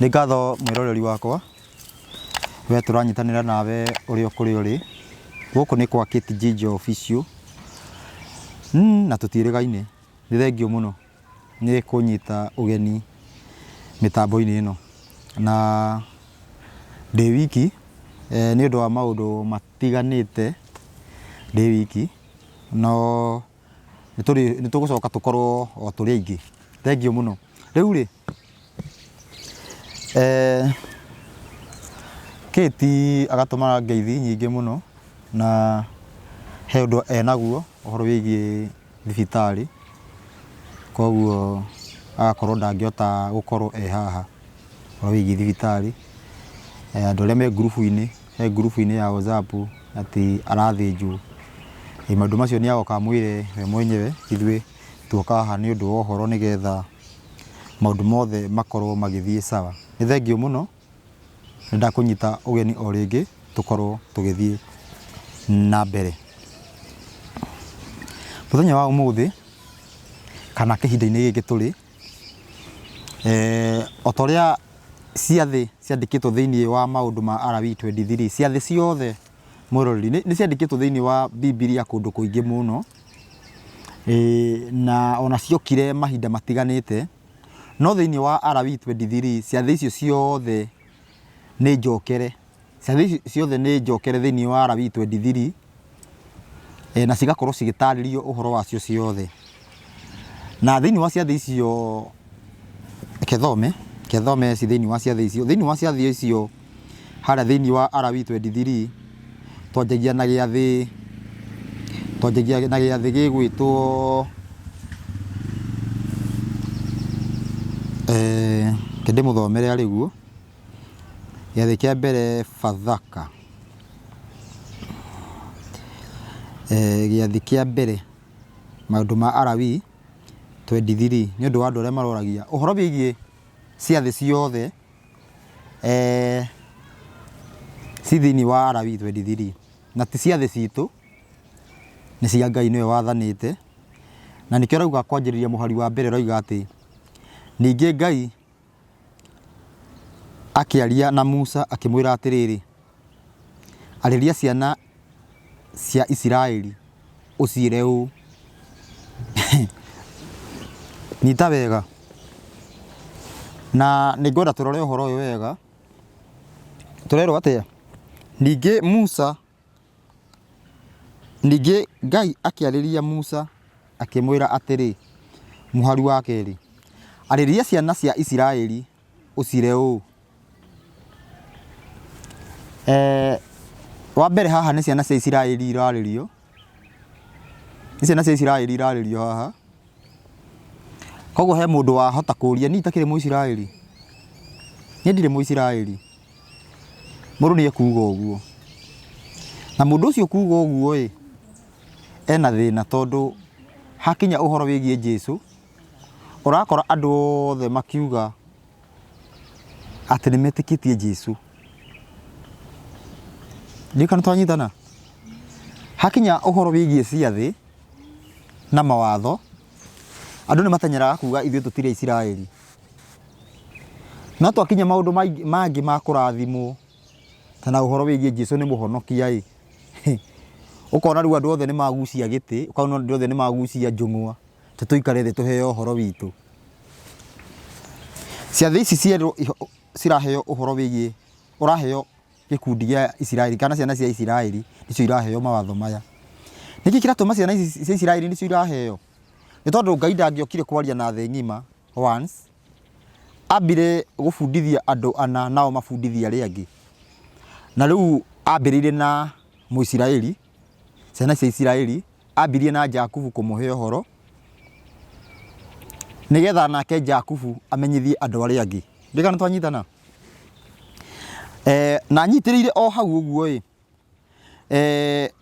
Nĩ ngatho mwĩroreri wakwa we tũranyitanĩra nawe ũrĩ kũrĩ ũrĩ gũkũ nĩ kwa Kate Njijo Official na tũtiĩrĩgaine. Nĩ thengio mũno nĩ kũnyita ũgeni mĩtambo-inĩ ĩno na ndĩ wiki nĩ ũndũ wa maũndũ matiganĩte ndĩ wiki no nĩ tũgũcoka tũkorwo o tũrĩ aingĩ. Thengio mũno. Rĩu rĩ Kate agatũma ngeithi nyingĩ mũno na he ũndũ enaguo ũhoro wĩgiĩ thibitarĩ, koguo agakorwo ndangĩhota gũkorwo haha ũhoro wĩgiĩ thibitarĩ. Andũ arĩa me ngurubu-inĩ, he ngurubu-inĩ ya WhatsApp atĩ arathĩnjwo. Maũndũ macio nĩ agoka mwĩre we mwenyewe, ithuĩ tuoka haha nĩ ũndũ wa ũhoro nĩgetha maũndũ mothe makorwo magĩthiĩ sawa. Nĩ thengio mũno, nĩ ndakũnyita ũgeni o rĩngĩ tũkorwo tũgĩthiĩ na mbere. Mũthenya wa ũmũthĩ kana kĩhinda-inĩ gĩkĩ tũrĩ o ta ũrĩa ciathĩ ciandĩkĩtwo thĩinĩ wa maũndũ ma RW23, ciathĩ ciothe mwĩroreri nĩ ciandĩkĩtwo thĩinĩ wa Bibilia kũndũ kũingĩ mũno, na ona ciokire mahinda matiganĩte, no thĩinĩ wa RW23 ciathĩ icio ciothe nĩ njokere. Ciathĩ icio ciothe nĩ njokere thĩinĩ wa RW23 na cigakorwo cigĩtarĩrio ũhoro wacio ciothe. Na thĩinĩ wa ciathĩ icio kethome ci thĩinĩ wa ciathĩ icio, thĩinĩ wa ciathĩ icio harĩa thĩinĩ wa RW23 twanjagia na gĩathĩ gĩgwĩtwo ndĩmũthomere arĩguo. Gĩathĩ kĩa mbere Bathaka, gĩathĩ kĩa mbere maũndũ ma RW23 nĩ ũndũ wa andũ arĩa maroragia ũhoro wĩgiĩ ciathĩ ciothe ci thĩinĩ wa RW23 na ti ciathĩ citũ, nĩ cia Ngai nĩwe wathanĩte. Na nĩkĩo rauga kwanjĩrĩria mũhari wa mbere roiga atĩ ningĩ Ngai akĩaria na Musa akĩmwĩra atĩrĩrĩ, arĩria ciana cia Isiraeli ũciĩre ũũ. Nyita wega na nĩngwenda tũrore ũhoro ũyũ wega. Tũrerwo atĩa? Ningĩ Ngai akĩarĩria Musa akĩmwĩra atĩrĩ, mũhari wa kerĩ, arĩria ciana cia Isiraeli ũciĩre ũũ. Wa mbere haha nĩ ciana cia Isiraeli irarĩrio, nĩ ciana cia Isiraeli irarĩrio haha. Koguo he mũndũ wahota kũria, niĩ itakĩrĩ Mũisiraeli, niĩ ndirĩ Mũisiraeli, mũndũ nĩ ekuga ũguo. Na mũndũ ũcio kuga ũguo ena thĩna, tondũ hakinya ũhoro wĩgiĩ Jesũ ũrakora andũ othe makiuga atĩ nĩ metĩkĩtie Jesũ. Ndikana twanyitana. Hakinya ũhoro wĩgiĩ ciathĩ na mawatho, andũ nĩ mateng'eraga kuga ithuĩ tũtirĩ Isiraeli. No twakinya maũndũ mangĩ ma kũrathimwo kana ũhoro wĩgiĩ Jesũ nĩ mũhonokia ũkona rĩu andũ othe nĩ magucia gĩtĩ, ũkona andũ othe nĩ magucia njũng'wa, tũikare thĩ tũheo ũhoro witũ. Ciathĩ ici cierũ ciraheo ũhoro wĩgiĩ, ũraheo gĩkundi gĩa Isiraeli kana ciana cia Isiraeli nĩcio iraheo mawatho maya. Nĩkĩ kĩratũma ciana ici cia Isiraeli nĩcio iraheo? Nĩ tondũ Ngai ndangĩokire kwaria na thĩ ng'ima once, ambire gũbundithia andũ ana nao mabundithia arĩa angĩ. Na rĩu ambĩrĩirie na Mũisiraeli, ciana cia Isiraeli, ambirie na Jakubu kũmũhe ũhoro nĩgetha nake Jakubu amenyithie andũ arĩa angĩ. Ndikana twanyitana. Na nyitĩrĩire o hau ũguo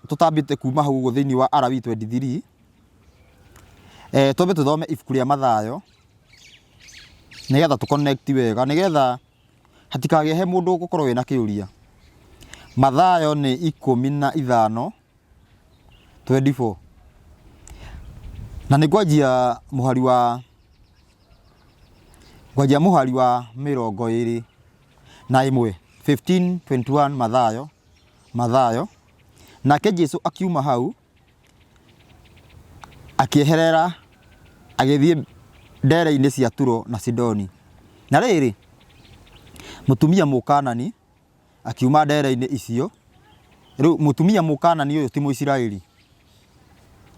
tũtambĩte kuma hau ũguo thĩinĩ wa RW23, twambe tũthome ibuku rĩa Mathayo nĩgetha tũconnect wega, nĩgetha hatikagĩe he mũndũ ũgũkorwo wĩna kĩũria. Mathayo nĩ 15:24 na nĩ ngwanjia mũhari wa ngwanjia muhari wa 21 15:21 Mathayo nake Jesu akiuma hau akieherera agithie ndere-inĩ cia Turo na Sidoni. Na rĩrĩ mutumia Mũkanani akiuma ndere-inĩ icio. Rĩu mutumia Mũkanani ũyũ ti Mũisiraeli.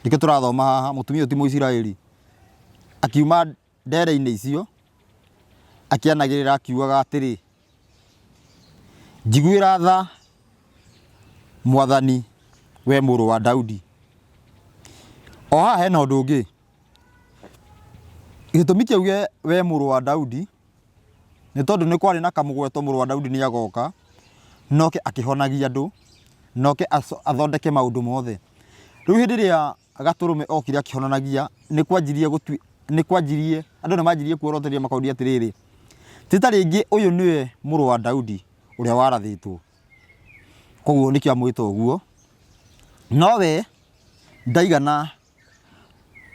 Nĩkĩo tũrathoma haha, mutumia ũyũ ti Mũisiraeli. Akiuma ndere-inĩ icio akianagĩrĩra akiugaga atĩrĩ, njiguĩra tha Mwathani, we mũrũ wa Daudi. O haha hena ũndũ ũngĩ. Gĩtũmi kĩu we mũrũ wa Daudi nĩ tondũ nĩ kwarĩ na kamũgweto mũrũ wa Daudi nĩ agoka noke akĩhonagia andũ, noke athondeke maũndũ mothe. Rĩu hĩndĩ ĩrĩa Gatũrũme okire akĩhonanagia nĩ kwanjirie andũ nĩ manjirie kuoroteria makaudia atĩrĩrĩ, ti ta rĩngĩ ũyũ nĩwe mũrũ wa Daudi ũrĩa warathĩtwo. Koguo nĩkĩo amwĩta ũguo. Nowe ndaigana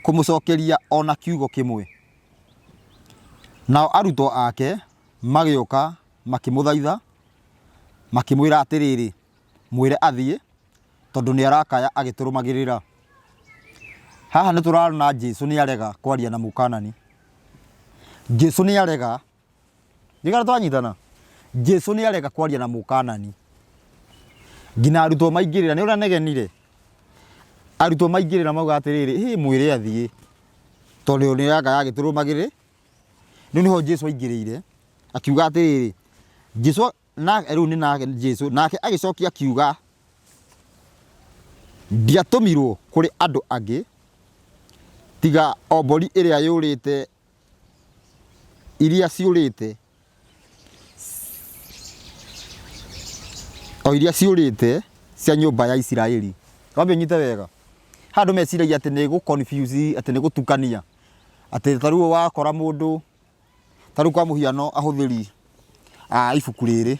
kũmũcokeria ona kiugo kĩmwe. Nao arutwo ake magĩũka makĩmũthaitha makĩmwĩra atĩrĩrĩ, mwĩre athiĩ tondũ nĩ arakaya agĩtũrũmagĩrĩra. Haha nĩ tũrarona Jesu nĩ arega kwaria na Mũkanani. Jesu nĩ arega. Nĩgara twanyitana. Jesu nĩ arega kwaria na Mũkanani. Ngina arutwo maingĩrĩra, nĩ ũranegenire. Arutwo maingĩrĩra mauga atĩrĩrĩ, mwĩre athiĩ tondũ nĩ arakaya agĩtũrũmagĩrĩra. Rĩu nĩho Jesu aingĩrĩire akiuga atĩrĩrĩ, Jesu rĩu nĩ nake Jesu nake agĩcokia akiuga, ndiatũmirwo kũrĩ andũ angĩ tiga o mbũri ĩrĩa yũrĩte, iria ciũrĩte, o iria ciũrĩte cia nyũmba ya Isiraeli. Wambe nyite wega. Handũ meciragia atĩ nĩ confuse, atĩ nĩ gũtukania. Atĩ tarĩu wakora mũndũ tarĩu kwa mũhiano ahũthĩri ibuku rĩrĩ.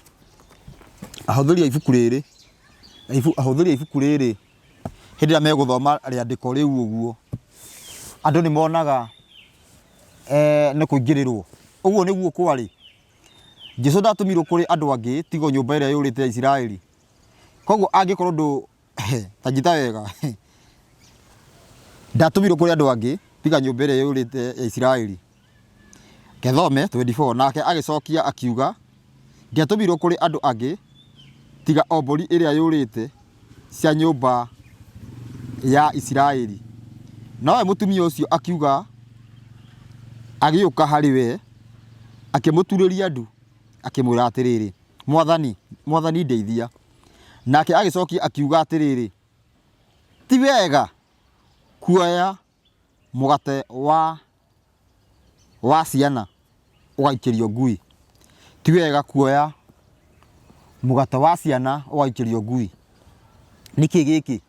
Ahũthĩri ibuku rĩrĩ. Ahũthĩri ibuku rĩrĩ hĩndĩ ĩrĩa megũthoma rĩandĩko rĩu ũguo, andũ nĩ monaga nĩ kũingĩrĩrwo. Ũguo nĩguo kwarĩ. Jesu ndatũmirwo kũrĩ andũ angĩ tiga nyũmba ĩrĩa yũrĩte ya Isiraeli. Koguo angĩkorwo ndũ ta njita wega. Ndatũmirwo kũrĩ andũ angĩ tiga nyũmba ĩrĩa yũrĩte ya Isiraeli. Kethome 24 nake agĩcokia akiuga, ndiatũmirwo kũrĩ andũ angĩ tiga o mbũri ĩrĩa yũrĩte cia nyũmba ya Isiraeli. Nawe mũtumia ũcio akiuga, agĩũka harĩ we akĩmũturĩria ndu akĩmwĩra atĩrĩrĩ, Mwathani ndeithia. Nake agĩcokia akiuga atĩrĩrĩ, ti wega kuoya mũgate wa ciana ũgaikĩrio ngui. Ti wega kuoya mũgate wa ciana ũgaikĩrio ngui. Nĩkĩ gĩkĩ?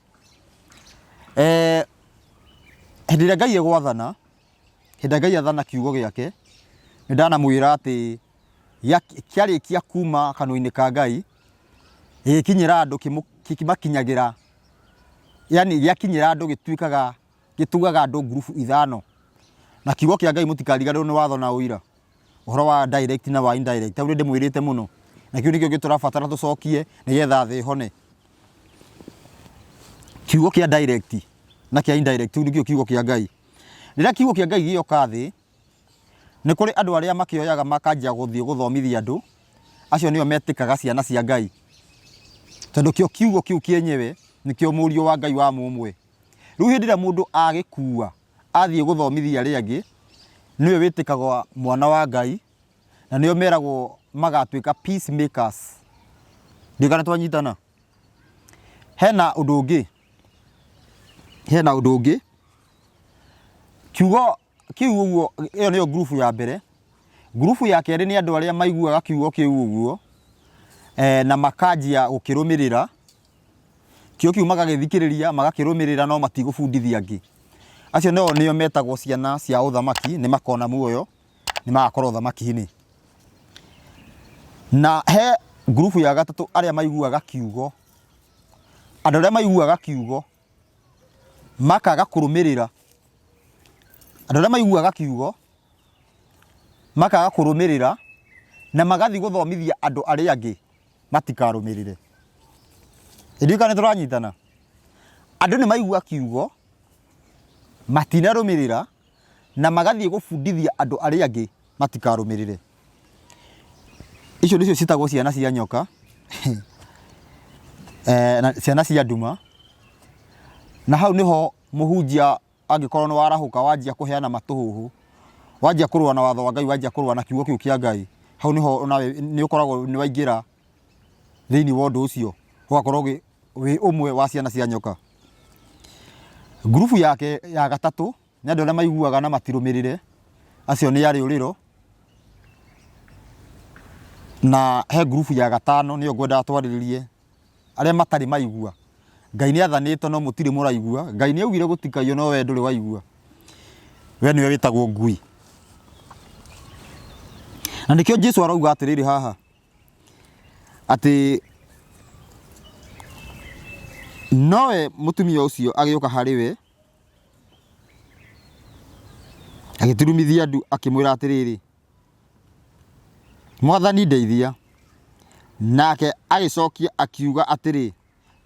Hĩndĩ ĩrĩa Ngai egwathana, hĩndĩ ĩrĩa Ngai athana kiugo gĩake, nĩ ndanamwĩra atĩ kĩarĩkia kuma kanua-inĩ ka Ngai gĩkinyĩra andũ kĩmakinyagĩra, yani gĩakinyĩra andũ gĩtugaga andũ ngurubu ithano. Na kiugo kĩa Ngai mũtikariganĩrwo nĩ watho na ũira. Ũhoro wa direct na wa indirect. Tau ndĩmwĩrĩte mũno. Na kĩu nĩkĩo gĩtũrabatara tũcokie nĩgetha thĩ hone. Kiugo kĩa direct na kĩa indirect nĩkĩo kiugo kĩa Ngai. Rĩrĩa kiugo kĩa Ngai gĩoka thĩ, nĩ kũrĩ andũ arĩa makĩoyaga makanjia gũthiĩ gũthomithia andũ. Acio nĩo metĩkaga ciana cia Ngai. Tondũ kĩo kiugo kĩu kĩenyewe nĩkĩo mũriũ wa Ngai wa mũmwe. Rĩu hĩndĩ ĩrĩa mũndũ agĩkua athiĩ gũthomithia arĩa angĩ, nĩwe wĩtĩkagwo mwana wa Ngai na nĩo meragwo magatuĩka peacemakers. Ndikana twanyitana. Hena ũndũ ũngĩ. Kiugo kiu ũguo, ĩyo nĩyo ngurubu ya mbere. Ngurubu ya kerĩ nĩ andũ arĩa maiguaga kiugo kĩu ũguo na makanjia gũkĩrũmĩrĩra. Kĩo kiu magagĩthikĩrĩria, magakĩrũmĩrĩra no matigũbundithia angĩ. Acio nĩo metagwo ciana cia ũthamaki, nĩ makona muoyo, nĩ magakorwo ũthamaki-inĩ. Na he ngurubu ya gatatũ arĩa maiguaga kiugo. Andũ arĩa maiguaga kiugo makaga kũrũmĩrĩra. Andũ arĩa maiguaga kiugo makaga kurumirira na magathi guthomithia andu aria angi matikarumirire. Idika ni turanyitana. Andu ni maigua kiugo matinarumirira na magathi gubundithia andu aria angi matikarumirire. Icio nicio citagwo ciana cia nyoka. Na ciana cia nduma. Na hau niho muhunjia angikorwo ni warahuka wanjia kuheana matuhuhu, wanjia kurua na watho wa Ngai, wanjia kurua na kiugo kiu kia Ngai, hau niho nawe ni ukoragwo ni waingira thiini wa undu ucio, ugakorwo wi umwe wa ciana cia nyoka. Grupu yake ya gatatu ni andu aria maiguaga na matirumirire, acio ni ari uriro. Na he grupu ya gatano niyo ngwenda atwariririe aria matari maigua. Ngai ni athanite no mutiri muraigua. Ngai ni augire gutikayo no we nduri waigua. We niwe witagwo ngui. Na nikio Jesu arauga atiriri haha ati noe mutumia ucio agioka hariwe agiturumithia ndu akimwira atiriri, Mwathani ndeithia. Nake agicokia akiuga atiri,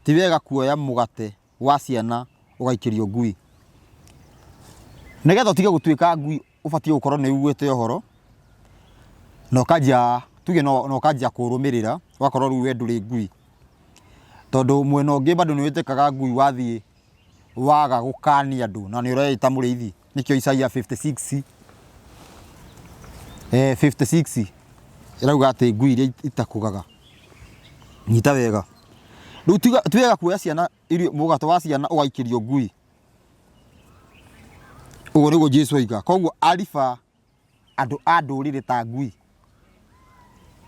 ti wega kuoya mugate wa ciana ugaikirio ngui. Nigetha utige gutuika ngui ubatie gukorwo ni uguite uhoro no kajia tuge no kajia kurumirira wakorwo riu we nduri ngui. Tondu mwena ungi bado ni witikaga ngui wathie waga gukania andu na ni ureita muriithi. Nikio Isaia 56 56 irauga ati ngui iria itakugaga nyita wega. Riu tiwega kuoya ciana irio mugate wa ciana ugaikirio ngui. Ugo niguo Jesu aiga. Koguo ariba andu a ndurire ta ngui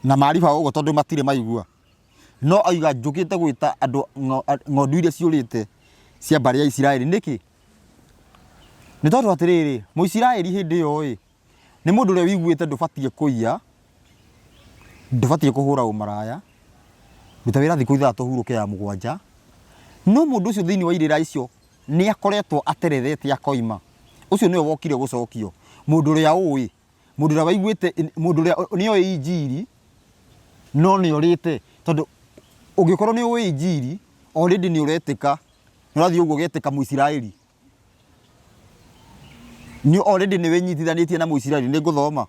na mariba ugo tondu matire maigua. No aiga njukite gwita andu ng'ondu iria ciurite cia mbari ya Isiraeli. Niki ni tondu atiriri Muisiraeli hindi yo ni mundu uria wiguite ndubatie kuiya, ndubatie kuhura umaraya, ruta wira thiku ithatu huruke ya mugwanja. No mundu ucio thiini wa irira icio ni akoretwo aterethete akoima. Ucio niwe wokire gucokio. Mundu uria uwi, mundu uria waiguite, mundu uria niyo injiri no ni urite. Tondu ungikorwo ni uwi injiri already ni uretika, ni urathie uguo getika Muisiraeli. Ni already ni wenyitithanitie na Muisiraeli. Ni nguthoma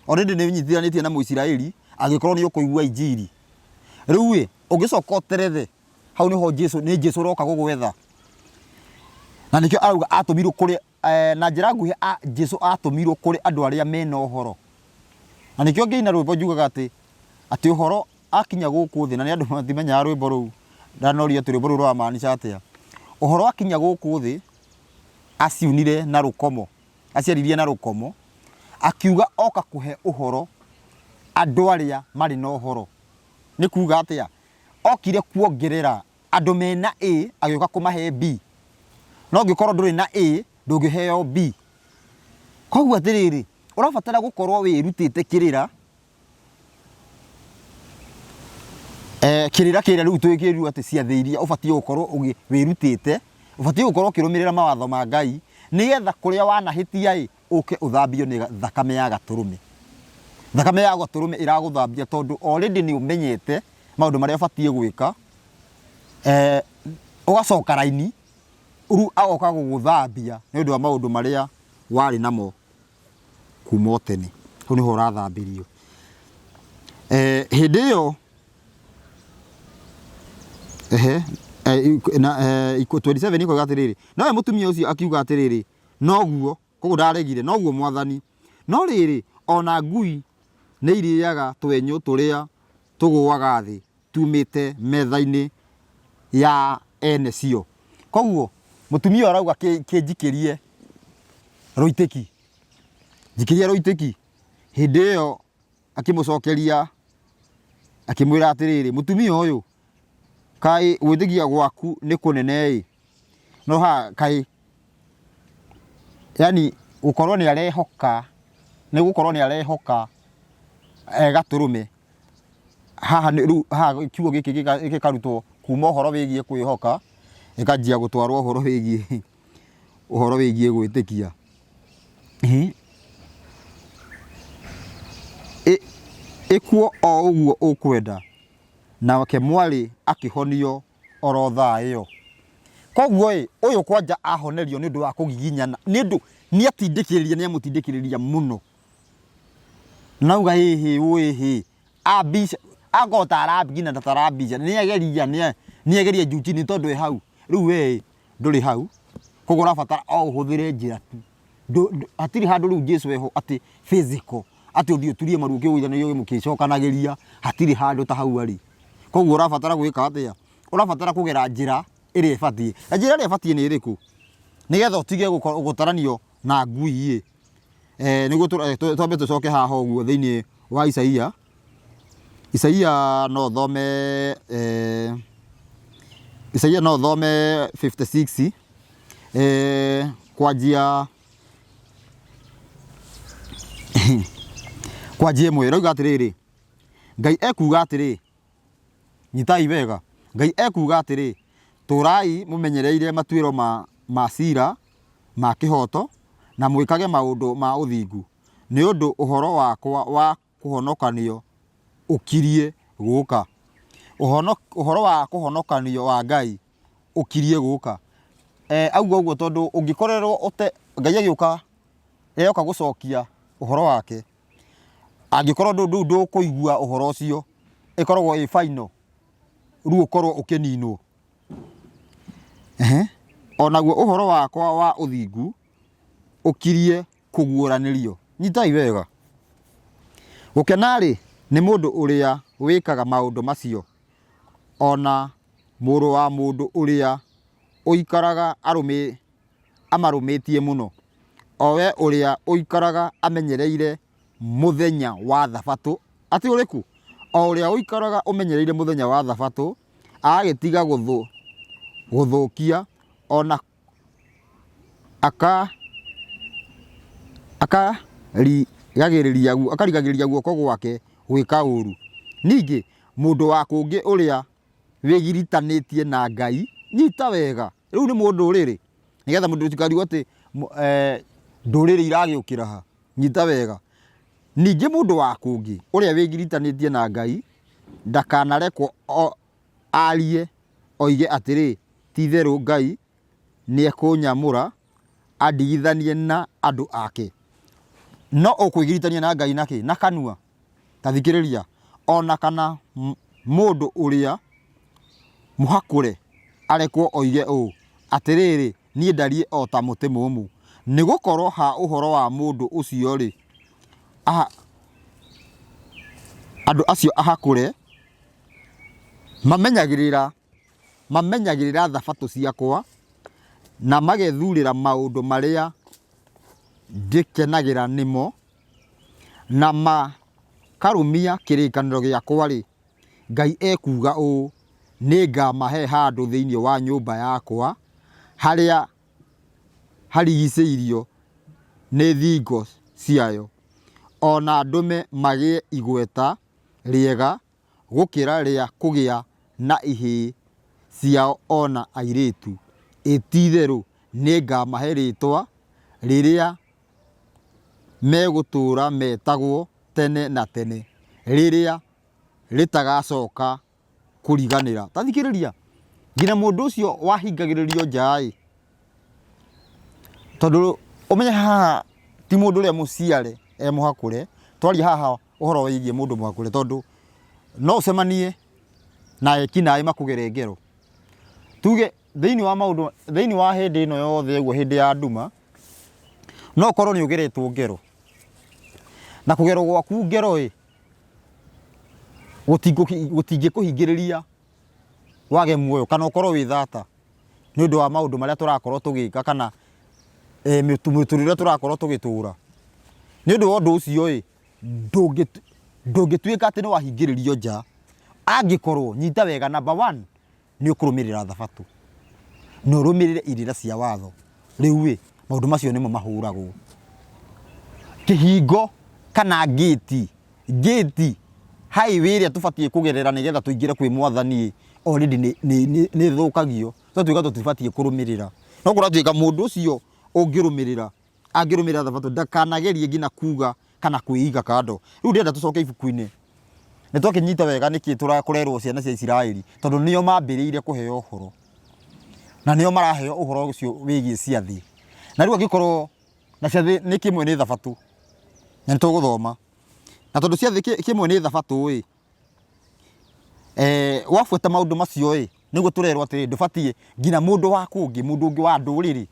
already ni wenyitithanitie na Muisiraeli agikorwo ni ukuigua injiri. Riu ungicoka uterethe hau niho Jesu roka gugwetha. Na nikio arauga atumirwo kuri na njira nguhi Jesu atumirwo kuri andu aria mena uhoro. Na nikio ngeina rwimbo njugaga ati uhoro akinya guku thi, na ni andu matimenya rwimbo ruu ndanoria ati rwimbo ruu rwa maanisha atia. Uhoro akinya guku thi aciunire na rukomo, aciaririe na rukomo, akiuga oka kuhe uhoro andu aria mari na uhoro. Ni kuuga atia okire kuongerera andu mena A agioka kumahe B. No ngikorwo nduri na A ndungiheo B. Koguo atiriri urabatara gukorwo wirutite kirira kirira kiria riu twikiru ati ciatheiria ubatie gukorwo wirutite, ubatie gukorwo kirumirira mawatho ma Ngai nigetha kuria wanahitia uke uthambio ni thakame ya gaturume. Thakame ya gaturume iraguthambia tondu already ni umenyete maundu maria ubatie gwika. Ugacoka raini uru agoka guguthambia ni undu wa maundu maria wari namo kuma tene. Hu niho urathambirio. Hindi iyo na 27 iko gatiriri no mutumia ucio akiuga atiriri noguo koguo ndaregire noguo Mwathani. No riri ona ngui ni iriaga twenyu turia tuguaga thi tumite metha-ini ya ene cio. Koguo mutumia arauga kinjikirie ruitiki, njikirie ruitiki. Hindi iyo akimucokeria akimwira atiriri mutumia uyu kai withigia gwaku ni kunene no ha kai yani gukorwo ni arehoka ni gukorwo ni arehoka gaturume haha kiugo giki gikarutwo kuma horo wigie kwihoka ikajia gutwarwo horo wigie gwitikia. ikuo o uguo ukwenda na wake mwali akihonio oro thayo koguo uyu kwanja ahonerio ni ndu wa kugiginyana ni ndu ni atindikiriria ni amutindikiriria muno nauga hihi abisha agota arabigina ndatarabisha ni ageria juti ni tondu hau riu nduri hau kugura fatara o huthire njira tu atiri handu riu Jesu eho ati physical ati uthio turie maruke uithanayo mukicokanagiria hatiri handu ta hau ari koguo urafatara gwika atia urafatara kugera njira iri ibatie njira iri ibatie ni iriku nigetha utige gutaranio na ngui niguo twambe tucoke haha uguo thiini wa Isaia no thome 56 kwanjia mwe rauga atiriri Ngai ekuga atiri nyitai wega Ngai ekuga atiri turai mumenyereire matuiro ma cira ma kihoto na mwikage maundu ma uthingu ni undu uhoro wakwa wa kuhonokanio ukirie guka uhoro wa kuhonokanio wa Ngai ukirie guka auguo tondu ungikorerwo ute Ngai agiuka yoka gucokia uhoro wake angikorwo ndu kuigua uhoro ucio ikoragwo i final ru ukorwo ukininwo onaguo uhoro wakwa wa uthingu ukirie kuguuranirio nyitai wega gukenari ni mundu uria wikaga maundu macio ona muru wa mundu uria uikaraga amarumitie muno owe uria uikaraga amenyereire muthenya wa thabato ati uriku o uria uikaraga umenyereire muthenya wa thabato agitiga guthukia ona akarigagiriria guoko gwake gwika uru ningi mundu wa kungi uria wigiritanĩtie na Ngai nyita wega riu ni mundu uriri nigetha mundu tikariwo ati nduriri iragiukira ha nyita wega ningi mundu wa kungi uria wigiritanĩtie na Ngai ndakanarekwo arie oige atiri ti theru Ngai ni ekunyamura andigithanie na andu ake no ukwigiritania na Ngai naki na kanua tathikiriria ona kana mundu uria muhakure arekwo oige atiriri nie ndarie o ta muti mumu ni gukorwo ha uhoro wa mundu ucio ri andu acio ahakure mamenyagirira thabato ciakwa na magethurira maundu maria ndikenagira nimo na makarumia kirikaniro giakwa ri Ngai ekuga ni ngamahe handu thiini wa nyumba yakwa haria harigiceirio ni thingo ciayo ona ndume magie igweta riega gukira ria kugia na ihii ciao ona airitu ititheru ni ngamahe ritwa riria megutura metagwo tene na tene riria ritagacoka kuriganira tathikiriria ngina mundu ucio wahingagiririo njai tondu umenya haha ti mundu uria muciare muhakure twari haha uhoro wigie mundu muhakure tondu no ucemanie na ekinae makugere ngero tuge thiini wa maundu thiini wa hindi ino yothe uguo hindi ya nduma no korwo ni ugeretwo ngero na kugerwo gwaku ngero gutingi kuhingiriria wage muoyo kana ukorwo wi thata ni undu wa maundu maria turakorwo tugika kana miturire turakorwo tugitura ni undu wa undu ucio ndungituika ati ni wahingiririo nja angikorwo nyita wega number 1 ni ukurumirira thabato no rumirire irira cia watho riu maundu macio nimo mahuragwo kihingo kana gate highway iria tubatie kugerera nigetha tuingire kwi mwathani already ni thukagio tutuika tutibatie kurumirira no kuratuika mundu ucio ungirumirira thabato ndakanagerie ngina kuga kana kuiga kando riu ndenda tucoke ibuku-ini nĩ twakinyita wega nĩkĩ tũrakorerwo ciana cia Isiraeli tondũ nĩo mambĩrĩire kũheo ũhoro na nĩo maraheo ũhoro ũcio wĩgiĩ ciathĩ na rĩu angĩkorwo na ciathĩ nĩ kĩmwe nĩ thabatũ na nĩ tũgũthoma na tondũ ciathĩ kĩmwe nĩ thabatũ wabuata maũndũ macio nĩguo tũrerwo atĩ ndũbatiĩ nginya mũndũ wa kũngĩ mũndũ ũngĩ wa ndũrĩrĩ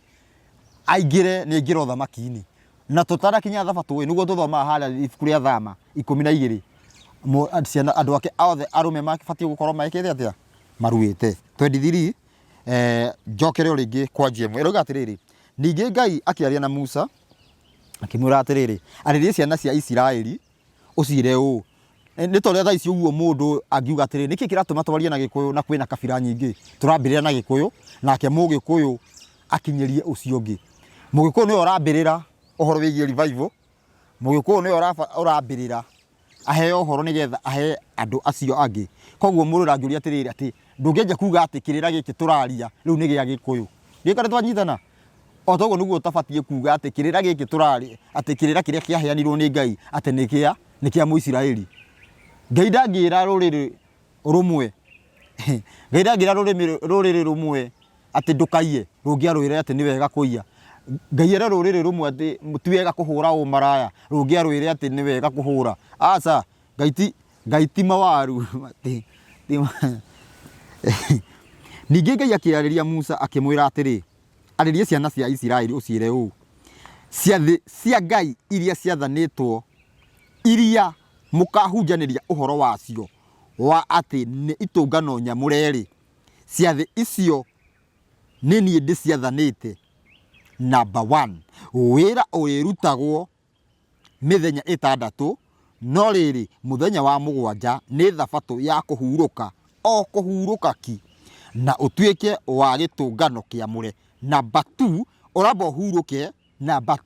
aingĩre nĩ aingĩra ũthamaki-inĩ na tũtarakinya thabatũ nĩguo tũthomaga harĩa ibuku rĩa Thama 12 ciana andũ ake othe arũme mabatiĩ gũkorwo mekĩte atĩa maruĩte 23 njokere o rĩngĩ kwanjia ĩmwe ĩroiga atĩrĩrĩ ningĩ Ngai akĩaria na Musa akĩmwĩra atĩrĩrĩ arĩrie ciana cia Isiraeli ũciĩre ũũ nĩ tondũ thaa ici ũguo mũndũ angiuga atĩrĩrĩ nĩkĩ kĩratũma twarie na Gĩkũyũ na kwĩna kabira nyingĩ tũrambĩrĩria na Gĩkũyũ nake Mũgĩkũyũ akinyĩrie ũcio ũngĩ Mũgĩkũyũ nĩwe ũrambĩrĩra ũhoro wĩgiĩ revival Mũgĩkũyũ nĩwe ũrambĩrĩra aheo ũhoro nĩgetha ahe andũ acio angĩ koguo mũndũ angĩũria atĩrĩrĩ atĩ ndũngĩenja kuga atĩ kĩrĩra gĩkĩ tũraria rĩu nĩ gĩa Gĩkũyũ gĩkare twanyitana o toguo nĩguo ũtabatiĩ kuga atĩ kĩrĩra gĩkĩ tũraria atĩ kĩrĩra kĩrĩa kĩaheanirwo nĩ Ngai atĩ nĩ kĩa Mũisiraeli Ngai ndangĩra rũrĩrĩ rũmwe Ngai ndangĩra rũrĩrĩ rũmwe atĩ ndũkaiye rũngĩarwĩra atĩ nĩ wega kũiya Ngai era rũrĩrĩ rũmwe atĩ ti wega kũhũra ũmaraya rũngĩarwĩra atĩ nĩ wega kũhũra aca Ngai ti mawaru ningĩ Ngai akĩarĩria Musa akĩmwĩra atĩrĩ arĩrie ciana cia Isiraeli ũciĩre ũũ ciathĩ cia Ngai iria ciathanĩtwo iria mũkahunjanĩria ũhoro wacio wa atĩ nĩ itũngano nyamũre ciathĩ icio nĩ niĩ ndĩciathanĩte number 1 wĩra ũrĩrutagwo mĩthenya 6 no rĩrĩ mũthenya wa 7 nĩ thabatũ ya kũhurũka o kũhurũka ki na ũtuĩke wa gĩtũngano kĩamũre number 2 ũramba ũhurũke number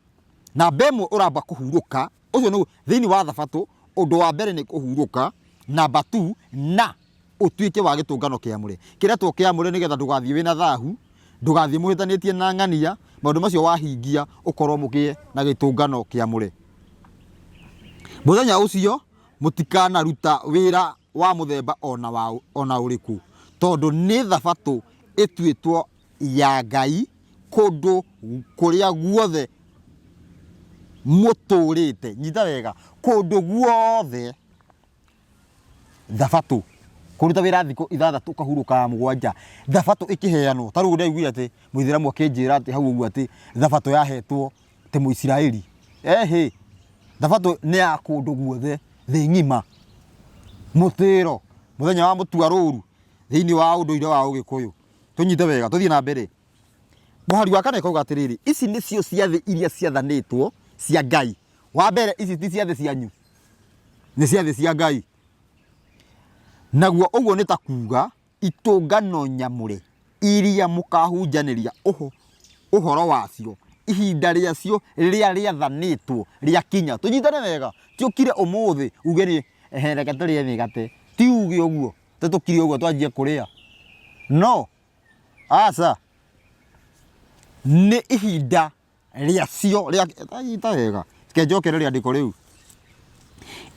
1 ũramba kũhurũka ũcio nĩ thĩinĩ wa thabatũ ũndũ wa mbere nĩ kũhurũka number 2 na ũtuĩke wa gĩtũngano kĩamũre kĩretwo kĩamũre nĩgetha ndũgathiĩ wĩna thahu ndũgathiĩ mũhĩtanĩtie na ng'ania maũndũ macio wahingia ũkorwo mũgĩe na gĩtũngano kĩamũre mũthenya ũcio mũtikanaruta wĩra wa mũthemba ona ũrĩkũ tondũ nĩ thabatũ ĩtuĩtwo ya Ngai kũndũ kũrĩa guothe mũtũrĩte nyita wega kũndũ guothe thabatũ kũruta wĩra thikũ 6 ũkahurũka 7 thabatũ ĩkĩheanwo ta rĩu ndaiguire atĩ Mũithĩramu akĩnjĩra atĩ hau ũguo atĩ thabatũ yahetwo te Mũisiraeli thabatũ nĩ ya kũndũ guothe thĩ ng'ima mũtĩro mũthenya wa mũtuarũru thĩinĩ wa ũndũire wa Ũgĩkũyũ tũnyite wega tũthiĩ na mbere mũhari wa 4 kauga atĩrĩrĩ ici nĩcio ciathĩ iria ciathanĩtwo cia Ngai wa mbere ici ti ciathĩ cianyu nĩ ciathĩ cia Ngai naguo ũguo nĩ ta kuga itũngano nyamũre iria mũkahunjanĩria ũhoro wacio ihinda rĩacio rĩrĩa rĩathanĩtwo rĩakinya tũnyitane wega ti ũkire ũmũthĩ uge nĩ reke tũrĩe mĩgate ti uge ũguo tũtukire ũguo twanjie kũrĩa no aca nĩ ihinda rĩacio rĩanyita wega kenjokere rĩandĩko rĩu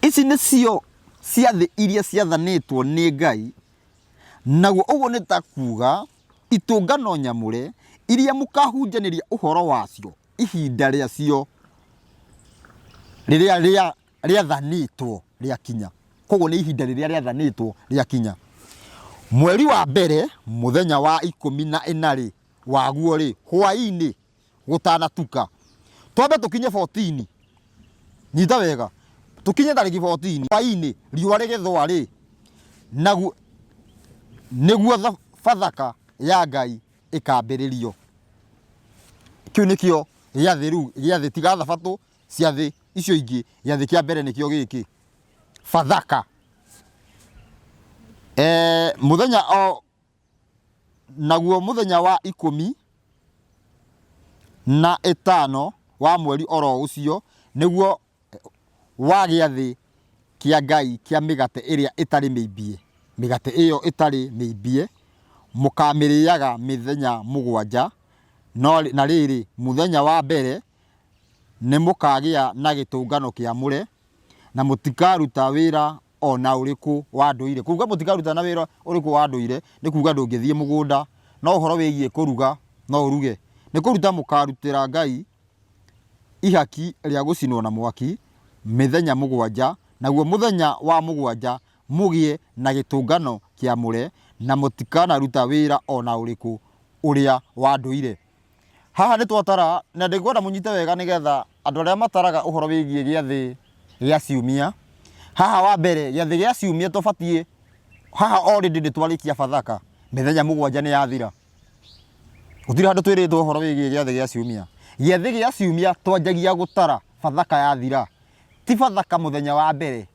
ici nĩcio ciathĩ iria ciathanĩtwo nĩ Ngai naguo ũguo nĩ ta kuga itũngano nyamũre iria mũkahunjanĩria ũhoro wacio ihinda rĩacio rĩrĩa rĩathanĩtwo rĩakinya koguo nĩ ihinda rĩrĩa rĩathanĩtwo rĩakinya mweri wa mbere mũthenya wa 14 waguo hwaĩ-inĩ gũtanatuka twambe tũkinye 14 nyita wega tũkinye tarĩki 14 hwaĩ-inĩ riũa rĩgĩthũa naguo nĩguo Bathaka ya Ngai ĩkambĩrĩrio kĩu nĩkĩo gĩathĩ rĩu gĩathĩ tiga thabatũ ciathĩ icio ingĩ gĩathĩ kĩa mbere nĩkĩo gĩkĩ Bathaka mũthenya naguo mũthenya wa 15 wa mweri oro ũcio nĩguo wa gĩathĩ kĩa Ngai kĩa mĩgate ĩrĩa ĩtarĩ mĩimbie mĩgate ĩyo ĩtarĩ mĩimbie mũkamĩrĩaga mĩthenya 7 no na rĩrĩ mũthenya wa mbere nĩ mũkagĩa na gĩtũngano kĩamũre na mũtikaruta wĩra ona ũrĩkũ wa ndũire. Kuga mũtikaruta na wĩra ũrĩkũ wa ndũire nĩ kuga ndũngĩthiĩ mũgũnda, no ũhoro wĩgiĩ kũruga no ũruge. Nĩ kũruta mũkarutĩra Ngai ihaki rĩa gũcinwo na mwaki mĩthenya mũgwanja, naguo mũthenya wa mũgwanja mũgĩe na gĩtũngano kĩamũre na mũtikanaruta wĩra ona ũrĩkũ ũrĩa wa ndũire. Haha nĩ twatara na ndĩkwenda mũnyite wega nĩgetha andũ arĩa mataraga ũhoro wĩgiĩ gĩathĩ gĩa ciumia. Haha wa mbere gĩathĩ gĩa ciumia tũbatiĩ, haha already nĩ twarĩkia Bathaka, mĩthenya mũgwanja nĩ yathira. Gũtirĩ handũ twĩrĩtwo ũhoro wĩgiĩ gĩathĩ gĩa ciumia. Gĩathĩ gĩa ciumia twanjagia gũtara Bathaka yathira, ti Bathaka mũthenya wa mbere.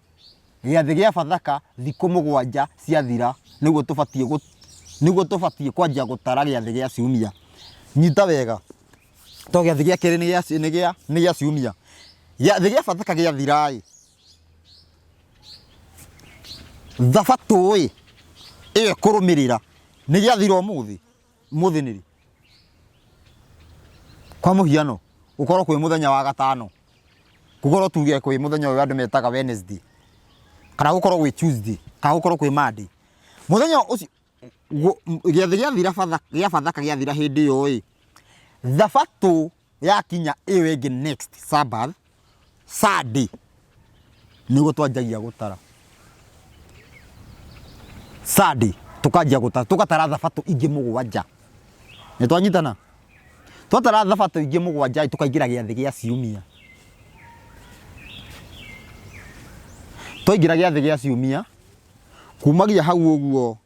Gĩathĩ gĩa Bathaka thikũ mũgwanja ciathira nĩguo tũbatiĩ kwanjia gũtara gĩathĩ gĩa ciumia. Nyita wega, to gĩathĩ gĩa kerĩ nĩ gĩa ciumia. Gĩathĩ gĩa Bathaka gĩathira Thabatũ ĩyo kũrũmĩrĩra nĩ gĩathira ũmũthĩ nĩrĩ. Kwa mũhiano gũkorwo kwĩ mũthenya wa gatano, gũkorwo tuge kwĩ mũthenya ũyũ andũ metaga Wednesday, kana gũkorwo gwĩ Tuesday, kana gũkorwo kwĩ Monday. Mũthenya ũcio gĩathĩ gĩa Bathaka gĩathira hĩndĩ ĩyo Thabatũ yakinya ĩyo ĩngĩ next Sabbath Sunday nĩguo twanjagia gũtara. Sunday tũkanjia gũtara, tũgatara Thabatũ ingĩ mũgwanja. Nĩ twanyitana? Twatara Thabatũ ingĩ mũgwanja tũkaingĩra gĩathĩ gĩa ciumia. Twaingĩra gĩathĩ gĩa ciumia, kumagia hau ũguo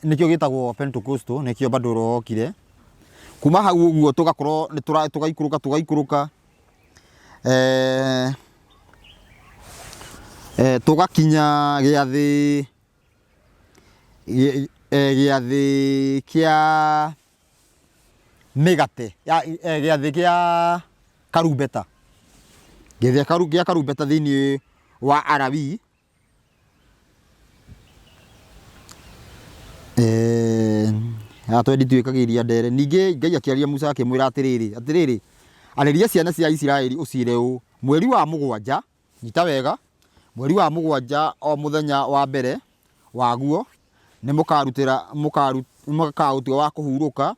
nĩkĩo gĩtagwo Pentecostal, nĩkĩo bado ũrookire. Kuma hau ũguo tũgakorwo tũgaikũrũka tũgakinya gĩathĩ kĩa mĩgate, gĩathĩ kĩa karumbeta. Gĩathĩ gĩa karumbeta thĩinĩ wa Alawii. Twendi twĩkagĩria ndere. Ningĩ Ngai akĩaria Musa akĩmwĩra atĩrĩrĩ, arĩria ciana cia Isiraeli ũciĩre ũũ, mweri wa mũgwanja, nyita wega, mweri wa mũgwanja o mũthenya wa mbere waguo nĩ mũkaũtua wa kũhurũka,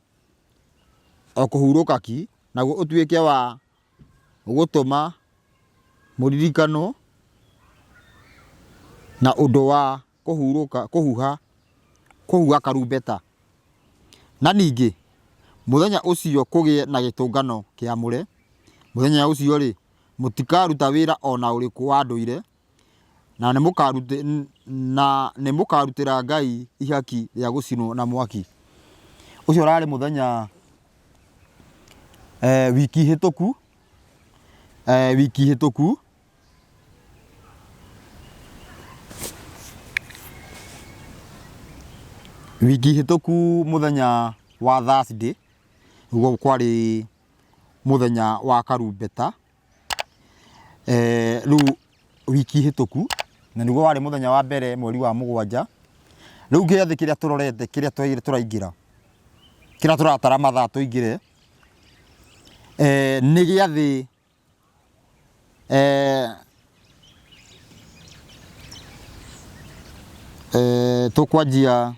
o kũhurũka ki, naguo ũtuĩke wa gũtũma mũririkano na ũndũ wa kũhuha karumbeta. Na ningĩ mũthenya ũcio kũgĩe na gĩtũngano kĩamũre. Mũthenya ũcio mũtikaruta wĩra ona ũrĩkũ wa ndũire, na nĩ mũkarutĩra Ngai ihaki rĩa gũcinwo na mwaki. Ũcio ũrarĩ mũthenya wiki hĩtũku mũthenya wa Thursday, ũguo kwarĩ mũthenya wa karumbeta. Rĩu wiki hĩtũku na nĩguo warĩ mũthenya wa mbere mweri wa mũgwanja. Rĩu gĩathĩ kĩrĩa tũrorete, kĩrĩa tũraingĩra, kĩrĩa tũratara mathaa tũingĩre, nĩ gĩathĩ tũkwanjia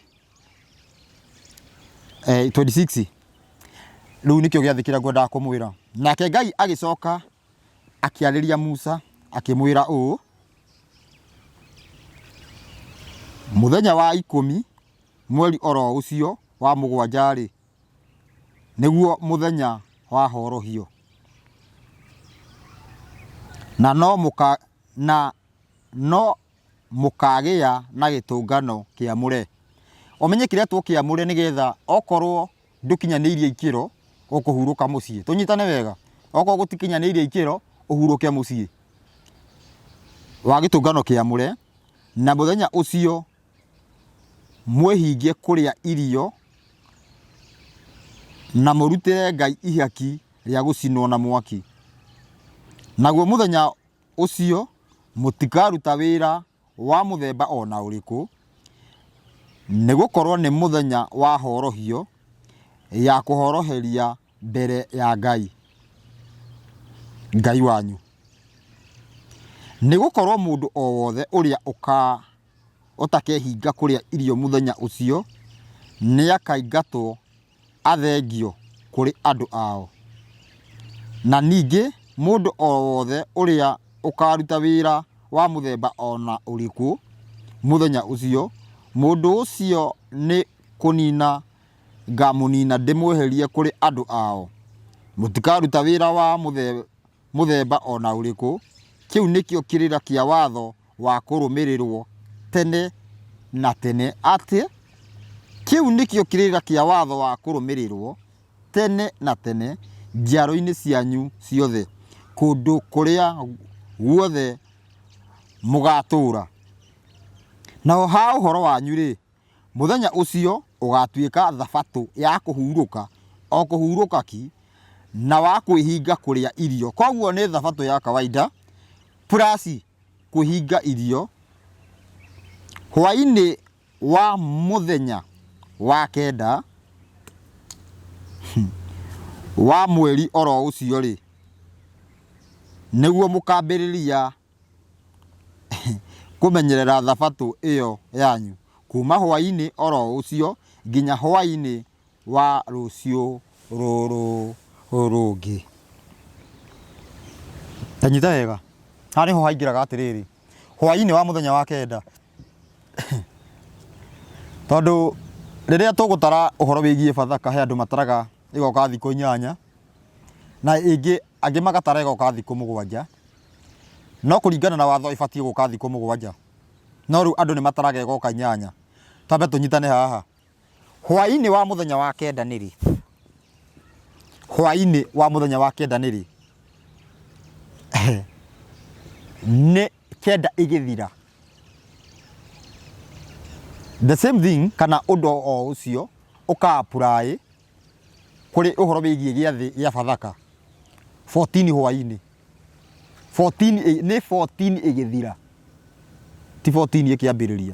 26. Rĩu nĩkĩo gĩathĩ kĩrĩa ngwendaga kũmwĩra. Nake Ngai agĩcoka akĩarĩria Musa akĩmwĩra ũũ, mũthenya wa 10 mweri oro ũcio wa mũgwanja nĩguo mũthenya wa horohio, na no mũkagĩa na gĩtũngano kĩamũre. Ũmenye kĩrĩa kĩamũre nĩgetha okorwo ndũkinyanĩirie ikĩro ũkũhurũka mũciĩ. Tũnyitane wega, okorwo gũtikinyanĩirie ikĩro ũhurũke mũciĩ wa gĩtũngano kĩamũre. Na mũthenya ũcio mwĩhingie kũrĩa irio na mũrutĩre Ngai ihaki rĩa gũcinwo na mwaki. Naguo mũthenya ũcio mũtikaruta wĩra wa mũthemba ona ũrĩkũ, nĩgũkorwo nĩ mũthenya wa horohio ya kũhoroheria mbere ya Ngai wanyu. nĩ gũkorwo mũndũ o wothe ũrĩa ũtakehinga kũrĩa irio mũthenya ũcio nĩ akaingatwo athengio kũrĩ andũ ao. Na ningĩ mũndũ o wothe ũrĩa ũkaruta wĩra wa mũthemba ona ũrĩkũ mũthenya ũcio, mũndũ ũcio nĩ kũnina ngamũnina ndĩmweherie kũrĩ andũ ao. Mũtikaruta wĩra wa mũthemba ona ũrĩkũ. Kĩu nĩkĩo kĩrĩra kĩa watho wa kũrũmĩrĩrwo tene na tene. Atĩ kĩu nĩkĩo kĩrĩra kĩa watho wa kũrũmĩrĩrwo tene na tene njiaro-inĩ cianyu ciothe kũndũ kũrĩa guothe mũgatũũra. Na ha ũhoro wanyu rĩ, mũthenya ũcio ũgatuĩka thabatũ ya kũhurũka, o kũhurũka ki na wa kwĩhinga kũrĩa irio. Koguo nĩ thabatũ ya kawaida plus kwĩhinga irio. Hwaĩ-inĩ wa mũthenya wa kenda wa mweri oro ũcio rĩ, nĩguo mũkambĩrĩria kũmenyerera thabatũ ĩyo yanyu kuma hwaĩ-inĩ oro ũcio nginya hwaĩ-inĩ wa rũciũ rũrũ rũngĩ. Tanyita wega, haha nĩho haingĩraga atĩrĩrĩ, hwaĩ-inĩ wa mũthenya wa kenda. Tondũ rĩrĩa tũgũtara ũhoro wĩgiĩ Bathaka, he andũ mataraga ĩgoka thikũ 8 na angĩ magatara ĩgoka thikũ 7. No kũringana na watho ĩbatiĩ gũka thikũ 7. No rĩu andũ nĩ mataraga ĩgoka 8. Twambe tũnyitane haha. Hwaĩ-inĩ wa mũthenya wa kenda nĩ rĩ? Hwaĩ-inĩ wa mũthenya wa kenda nĩ rĩ? Nĩ kenda ĩgĩthira. The same thing kana ũndũ o ũcio ũka-apply kũrĩ ũhoro wĩgiĩ gĩathĩ gĩa Bathaka. 14 hwaĩ-inĩ. 14 nĩ 14 ĩgĩthira, ti 14 ĩkĩambĩrĩria.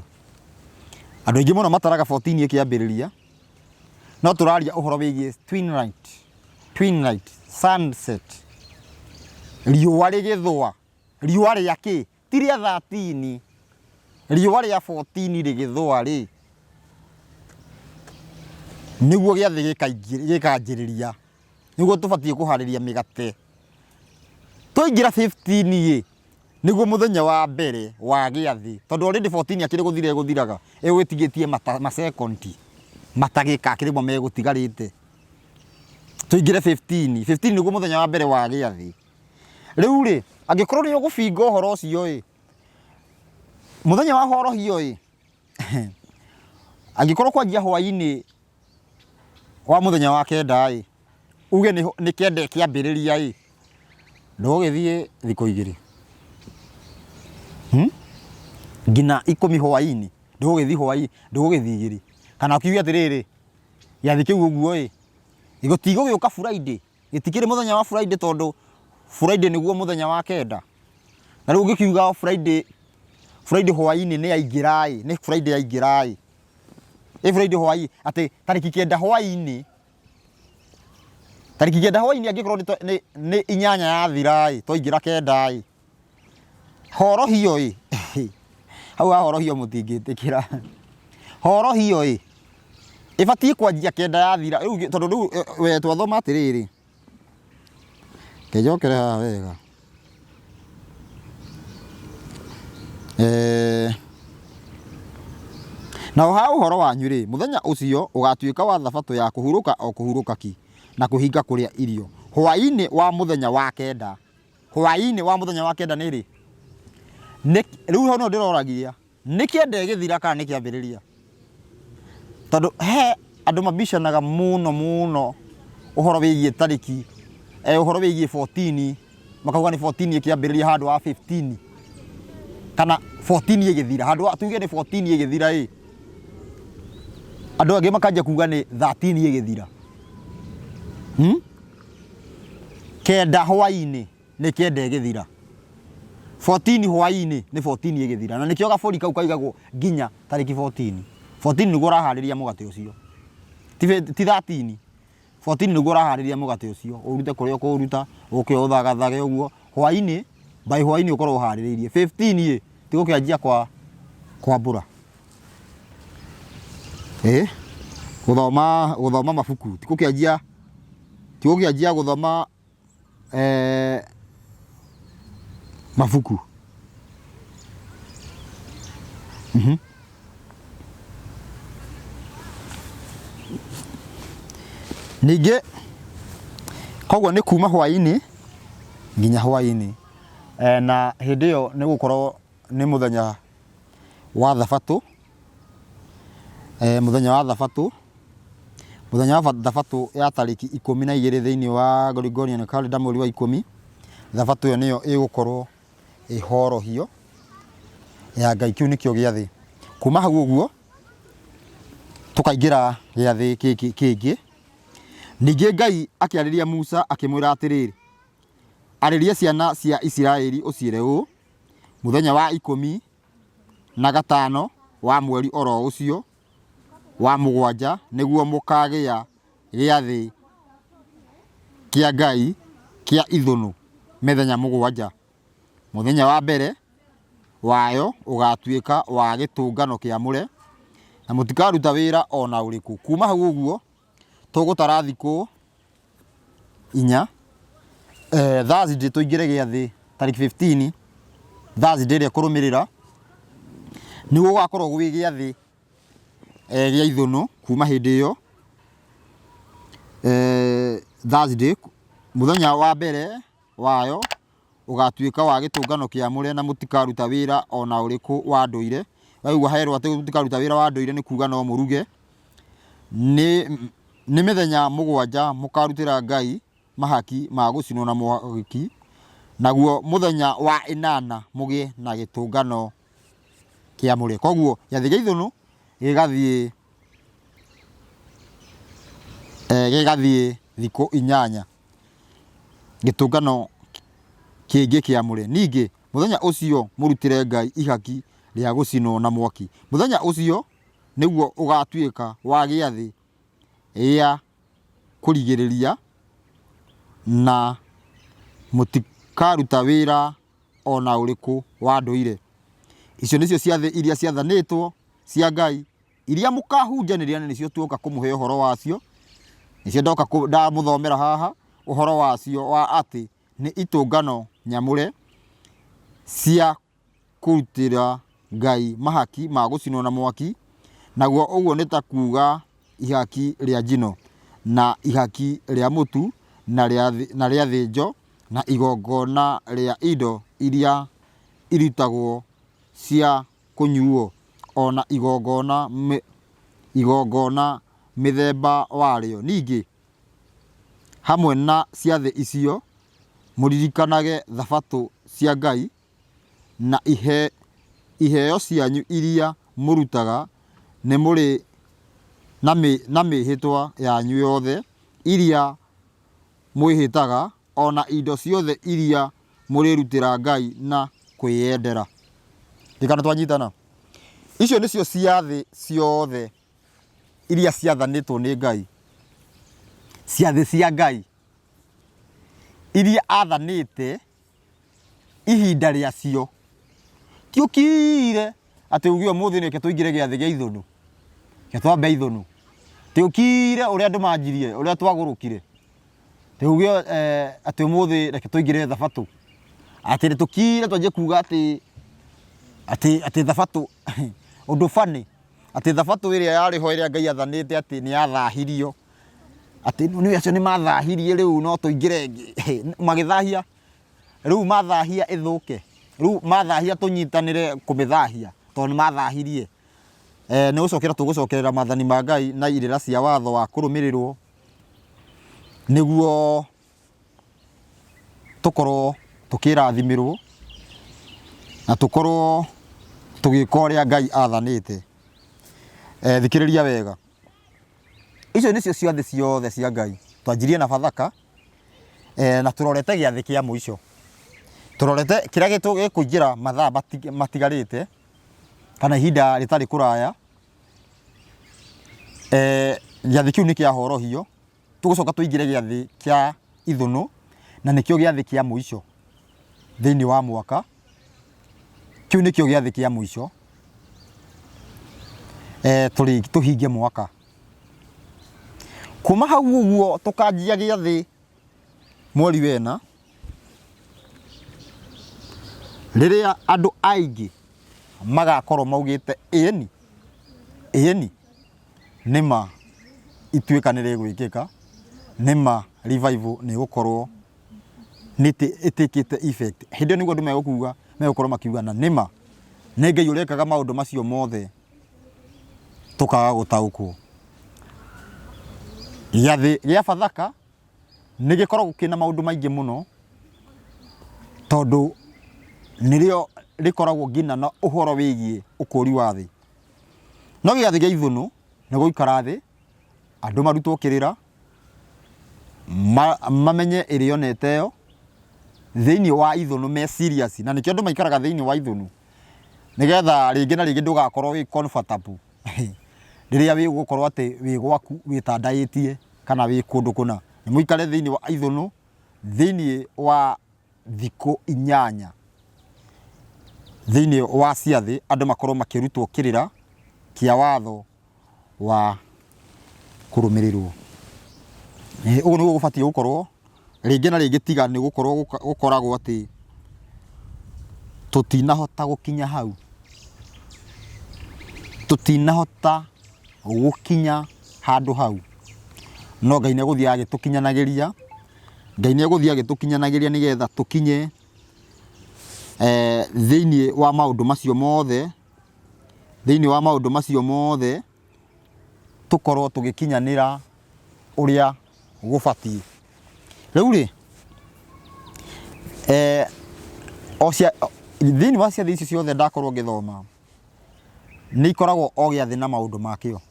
Andũ aingĩ mũno mataraga 14 ĩkĩambĩrĩria. No tũraria ũhoro wĩgiĩ twin night, sunset, riũa rĩgĩthũa. Riũa rĩa kĩ? Ti rĩa 13, riũa rĩa 14 rĩgĩthũa rĩ, nĩguo gĩathĩ gĩkanjĩrĩria. Nĩguo tũbatiĩ kũharĩria mĩgate. Twaingĩra 15 ĩ, nĩguo mũthenya wa mbere wa gĩathĩ. Tondũ already 14 akĩrĩ gũthira ĩgũthiraga, ĩgwĩtigĩtie masekondi, matagĩka akĩrĩ mo megũtigarĩte. Tũingĩre 15. 15 nĩguo mũthenya wa mbere wa gĩathĩ. Rĩu rĩ, angĩkorwo nĩ ũgũbinga ũhoro ũcio ĩ, mũthenya wa horohio ĩ, angĩkorwo kwanjia hwaĩ-inĩ wa mũthenya wa kenda ĩ, uge nĩ kenda ĩkĩambĩrĩria ĩ, ndũgũgĩthiĩ thikũ 2. Ngina 10 hwaĩ-inĩ, ndũgũgĩthiĩ hwaĩ-inĩ, ndũgũgĩthiĩ 2. Kana ũkiuge atĩrĩrĩ, gĩathĩ kĩu ũguo ĩ, gĩtigũgĩũka Friday, gĩtikĩrĩ mũthenya wa Friday tondũ Friday nĩguo mũthenya wa kenda. Na rĩu ũngĩkiuga Friday hwaĩ-inĩ nĩ yaingĩra ĩ, nĩ Friday yaingĩra ĩ, Friday hwaĩ atĩ tarĩki 9 hwaĩ-inĩ, tarĩki 9 hwaĩ-inĩ angĩkorwo nĩ 8 yathira ĩ, twaingĩra 9 ĩ, horohio ĩ, hau hahorohio mũtingĩtĩkĩra. Horohio ĩ, ĩbatiĩ kwanjia 9 yathira. Rĩu tondũ rĩu we twathoma atĩrĩrĩ, kĩnjokere haha wega. Na ha ũhoro wanyu rĩ, mũthenya ũcio ũgatuĩka wa thabatũ ya kũhurũka o kũhurũka ki na kũhinga kũrĩa irio. Hwaĩ-inĩ wa mũthenya wa kenda. Hwaĩ-inĩ wa mũthenya wa kenda nĩ rĩ? Rĩu hau no ndĩroragia, nĩ kenda ĩgĩthira kana nĩ kĩambĩrĩria? Tondũ he andũ mabicanaga mũno ũhoro wĩgiĩ tarĩki, ũhoro wĩgiĩ 14, makauga nĩ 14 ĩkĩambĩrĩria handũ wa 15. Kana 14 ĩgĩthira, handũ wa tuge nĩ 14 ĩgĩthira ĩ, andũ angĩ makanjia kuga nĩ 13 ĩgĩthira. Kenda hwaĩ-inĩ nĩ kenda ĩgĩthira. 14 hwaĩ-inĩ nĩ 14 ĩgĩthira. Na nĩkĩo gabũri kau kaigagwo nginya tarĩki 14. 14 nĩguo ũraharĩria mũgate ũcio, ti 13. 14 nĩguo ũraharĩria mũgate ũcio, ũrute kũrĩa ũkũruta, ũke ũthagathage ũguo. Hwaĩ-inĩ by hwaini ukorwo haririirie 15 tigo kianjia kwa mbura guthoma mabuku tigo kianjia guthoma mabuku ningĩ koguo nĩ kuma hwaini nginya hwaini na hĩndĩ ĩyo nĩ gũkorwo nĩ mũthenya wa thabatũ mũthenya wa thabatũ ya tariki 12 thĩinĩ wa Gregorian calendar mweri wa 10 thabatũ ĩyo nĩyo ĩgũkorwo ĩhorohio ya Ngai kĩu nĩkĩo gĩathĩ kuma hau ũguo tũkaingĩra gĩathĩ kĩngĩ ningĩ Ngai akĩarĩria Musa akĩmwĩra atĩrĩrĩ arĩria ciana cia Isiraeli ũciĩre ũũ mũthenya wa 15 wa mweri oro ũcio wa 7 nĩguo mũkagĩa gĩathĩ kĩa Ngai kĩa ithũnũ mĩthenya 7 mũthenya wa mbere wayo ũgatuĩka wa gĩtũngano kĩamũre na mũtikaruta wĩra ona ũrĩkũ kuma hau ũguo tũgũtara thikũ 4 Thursday tũingĩre gĩathĩ tariki 15 Thursday ĩrĩa kũrũmĩrĩra nĩguo gũgakorwo gwĩ gĩathĩ gĩa ithũnũ kuma hĩndĩ ĩyo Thursday mũthenya wa mbere wayo ũgatuĩka wa gĩtũngano kĩamũre na mũtikaruta wĩra ona ũrĩkũ wa ndũire waigua herwo atĩ mũtikaruta wĩra wa ndũire nĩ kuga no mũruge nĩ mĩthenya 7 mũkarutĩra Ngai mahaki ma gũcinwo na mwaki naguo mũthenya wa 8 mũgĩe na gĩtũngano kĩamũre koguo gĩathĩ gĩa ithũnũ gĩgathiĩ thikũ 8 gĩtũngano kĩngĩ kĩamũre ningĩ mũthenya ũcio mũrutĩre Ngai ihaki rĩa gũcinwo na mwaki mũthenya ũcio nĩguo ũgatuĩka wa gĩathĩ gĩa kũrigĩrĩria na mũtikaruta wĩra ona ũrĩkũ wa ndũire icio nĩcio ciathĩ iria ciathanĩtwo cia Ngai iria mũkahunjanĩria na nĩcio tuoka kũmũhe ũhoro wacio nĩcio ndoka ndamũthomera haha ũhoro wacio wa atĩ nĩ itũngano nyamũre cia kũrutĩra Ngai mahaki ma gũcinwo na mwaki naguo ũguo nĩ ta kuga ihaki rĩa njino na ihaki rĩa mũtu na rĩa thĩnjo na igongona rĩa indo iria irutagwo cia kũnyuo ona igongona mĩthemba warĩo ningĩ hamwe na ciathĩ icio mũririkanage thabatũ cia Ngai na iheo cianyu iria mũrutaga nĩ mũrĩ na mĩhĩtwa yanyu yothe iria mwĩhĩtaga ona indo ciothe iria mũrĩrutĩra Ngai na kwĩyendera kana twanyitana icio nĩcio ciathĩ ciothe iria ciathanĩtwo nĩ Ngai ciathĩ cia Ngai iria athanĩte ihinda rĩacio tiũkire atĩ uge ũmũthĩ nĩke tũingĩre gĩathĩ gĩa ithũnũ ke twambe ithũnũ tiũkire ũrĩa andũ manjirie ũrĩa twagũrũkire tiuge atĩ ũmũthĩ reke tũingĩre thabatũ atĩ nĩtũkire twanjie kuga atĩ thabatũ ũndũ bani atĩ thabatũ ĩrĩa yarĩho ĩrĩa Ngai athanĩte atĩ nĩ yathahirio atĩ nĩ acio nĩ mathahirie rĩu no tũingĩre magĩthahia rĩu mathahia ĩthũke rĩu mathahia tũnyitanĩre kũmĩthahia tondũ nĩ mathahirie nĩ gũcokera tũgũcokerera maathani ma Ngai na irĩra cia watho wa kũrũmĩrĩrwo nĩguo tũkorwo tũkĩrathimĩrwo na tũkorwo tũgĩka ũrĩa Ngai athanĩte thikĩrĩria wega icio nĩcio ciathĩ ciothe cia Ngai twanjirie na Bathaka na tũrorete gĩathĩ kĩa mũico tũrorete kĩrĩa gĩkũingĩra mathaa matigarĩte kana ihinda rĩtarĩ kũraya gĩathĩ kĩu nĩ kĩahorohio tũgũcoka tũingĩre gĩathĩ kĩa ithũnũ na nĩkĩo gĩathĩ kĩa mũico thiini wa mwaka kiu nikio giathi kia mwisho tuhingie mwaka kuma hau uguo tukanjia giathi mweri wena riria andu aingi magakorwo maugite eni nima ituikanire gwikika nima revival ni gukorwo itikite effect hindio niguo ndu megukuga megukorwo makiuga na nima ni Ngai urekaga maundu macio mothe tukaga gutaukwo giathi gia Bathaka ni gikoragwo kina maundu maingi muno tondu nirio rikoragwo ngina na uhoro wigie ukuri wa thi no giathi gia Ithunu ni guikara thi andu marutwo kirira mamenye irionete yo thiini wa Ithunu me serious na nikio andu maikaraga thiini wa Ithunu nigetha ringi na ringi ndugakorwo wi comfortable riria wi gukorwo ati wi gwaku witandaitie kana wi kundu kuna ni muikare thiini wa Ithunu thiini wa thiko 8 thiini wa ciathi andu makorwo makirutwo kirira kia watho wa kurumirirwo ugu niguo gubatie gukorwo ringi na ringi tiga ni gukorwo gukoragwo ati tutinahota gukinya hau tutinahota gukinya handu hau no Ngai ni guthia agitukinyanagiria Ngai ni guthia agitukinyanagiria nigetha tukinye thiini wa maundu macio mothe tukorwo tugikinyanira uria gubatie riu ri ocia thiini wa ciathi icio ciothe ndakorwo ngithoma ni ikoragwo o giathi na maundu makio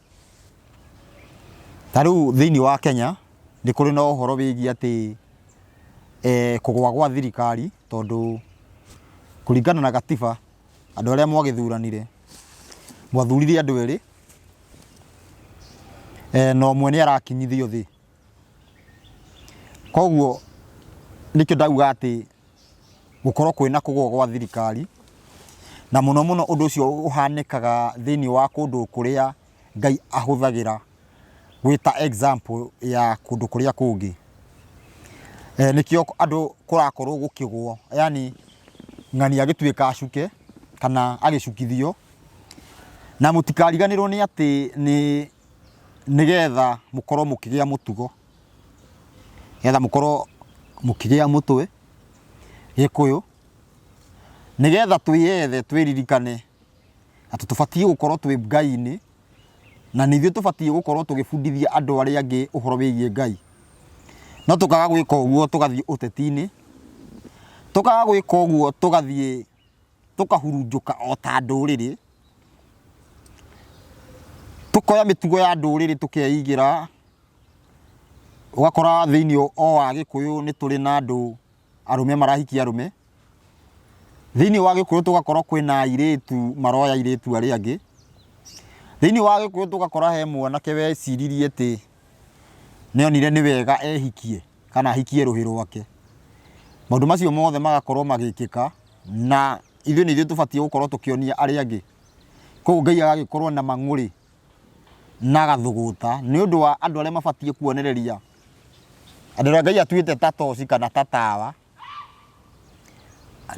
tariu thiini wa Kenya ni kuri na uhoro wigie ati kugwa gwa thirikari tondu kuringana na gatiba andu aria mwagithuranire mwathurire andu eri no mwe ni arakinyithio thi koguo nikio ndauga ati gukorwo kwina kugwa gwa thirikari na muno undu ucio uhanikaga thiini wa kundu kuria Ngai ahuthagira gwita example ya kundu kuria kungi nikio andu kurakorwo gukigwo yani ng'ani agituika acuke kana agicukithio na mutikariganirwo ni ati nigetha mukorwo mukigia mutugo getha mukorwo mukigia mutwe gikuyu nigetha twiyethe twiririkane ati tubatie gukorwo twi Ngai-ini na nithio tubatie gukorwo tugibundithia andu aria angi uhoro wigie Ngai no tukaga gwika uguo tugathie uteti-ini tukaga gwika uguo tugathie tukahurunjuka o ta nduriri tukoya mitugo ya nduriri tukeigira ugakora thiini o wa Gikuyu ni turi na andu arume marahikia arume thiini wa Gikuyu tugakorwo kwina airetu maroya airetu aria angi thiini wa Gikuyu tugakora he mwanake weciririe ati nionire ni wega ehikie kana ahikie ruhi rwake maundu macio mothe magakorwo magikika na ithuĩ nithio tubatie gukorwo tukionia aria angi koguo Ngai agagikorwo na mang'uri na gathuguta ni undu wa andu aria mabatie kuonereria andu aria Ngai atuite tatoci kana tatawa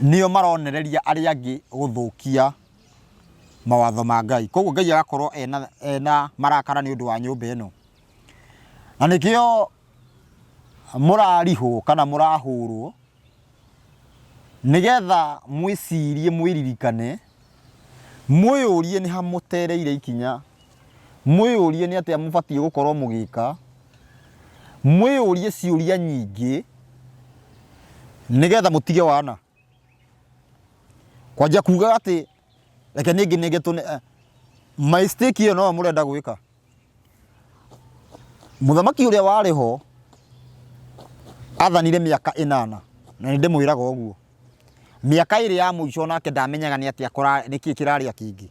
nio maronereria aria angi guthukia mawatho ma Ngai koguo Ngai agakorwo ena marakara ni undu wa nyumba ino na nikio murariho kana murahurwo nigetha mwicirie mwiririkane mwiyurie ni hamutereire ikinya mwiyurie ni atia mubatie gukorwo mugika mwiyurie ciuria nyingi nigetha mutige wana kwanja kuga ati reke ningi tune mistake iyo no murenda gwika muthamaki uria wariho athanire miaka 8 na ndimwiraga uguo miaka iri ya muico nake ndamenyaga ni atia kora niki kiraria kingi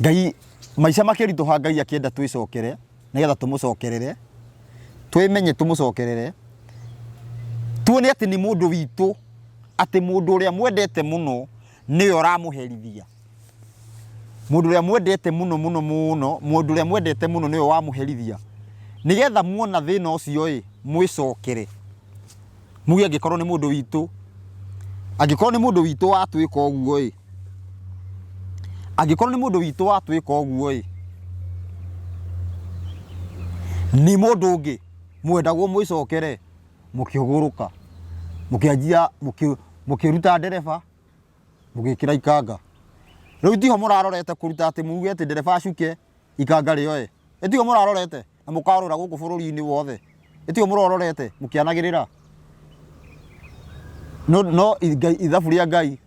Ngai maica makirituha Ngai akienda twicokere nigetha tumucokerere twimenye tumucokerere tuone ati ni mundu witu ati mundu uria mwendete muno niwe uramuherithia. Mundu uria mwendete muno mundu uria mwendete muno niwe wamuherithia. Nigetha muona thina ucio mwicokere. Muge angikorwo ni mundu witu, angikorwo ni mundu witu watwika uguo angikorwo ni mundu witu watwika uguo ni mundu ungi mwendagwo mwicokere, mukiuguruka, mukianjia mukiruta ndereba, mugikira ikanga. Riu tiho murarorete kuruta ati muge ati ndereba acuke ikanga rio etiho murarorete na mukarura guku bururi-ini wothe. Etiho murororete mukianagirira. No ithabu ria Ngai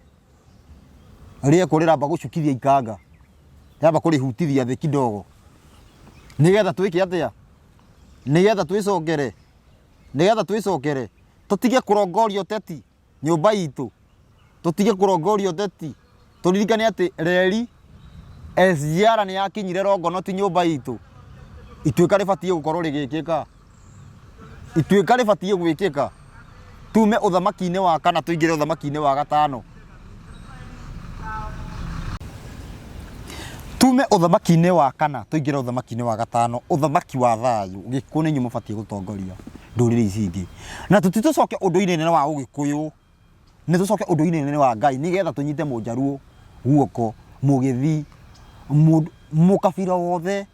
ria kurira ba gucukithia ikanga, yamba kurihutithia thi kidogo, nigetha twike atia, nigetha twicokere, tutige kurongoria uteti nyumba itu, tutige kurongoria uteti, turirikane ati reri SGR ni yakinyire Rongono ti nyumba itu. Ituika ribatie gukorwo rigikika, ituika ribatie gwikika. Tume uthamaki-ini wa kana tuingire uthamaki-ini wa gatano. Tume uthamaki-ini wa kana tuingire uthamaki-ini wa gatano, uthamaki wa thayu. Gikuyu ni nyumu batie gutongoria nduriri ici ingi, na tutitucoke undu-ini nene wa Ugikuyu, ni tucoke undu-ini nene wa Ngai, nigetha tunyite Munjaruo guoko, Mugithi, mukabira wothe,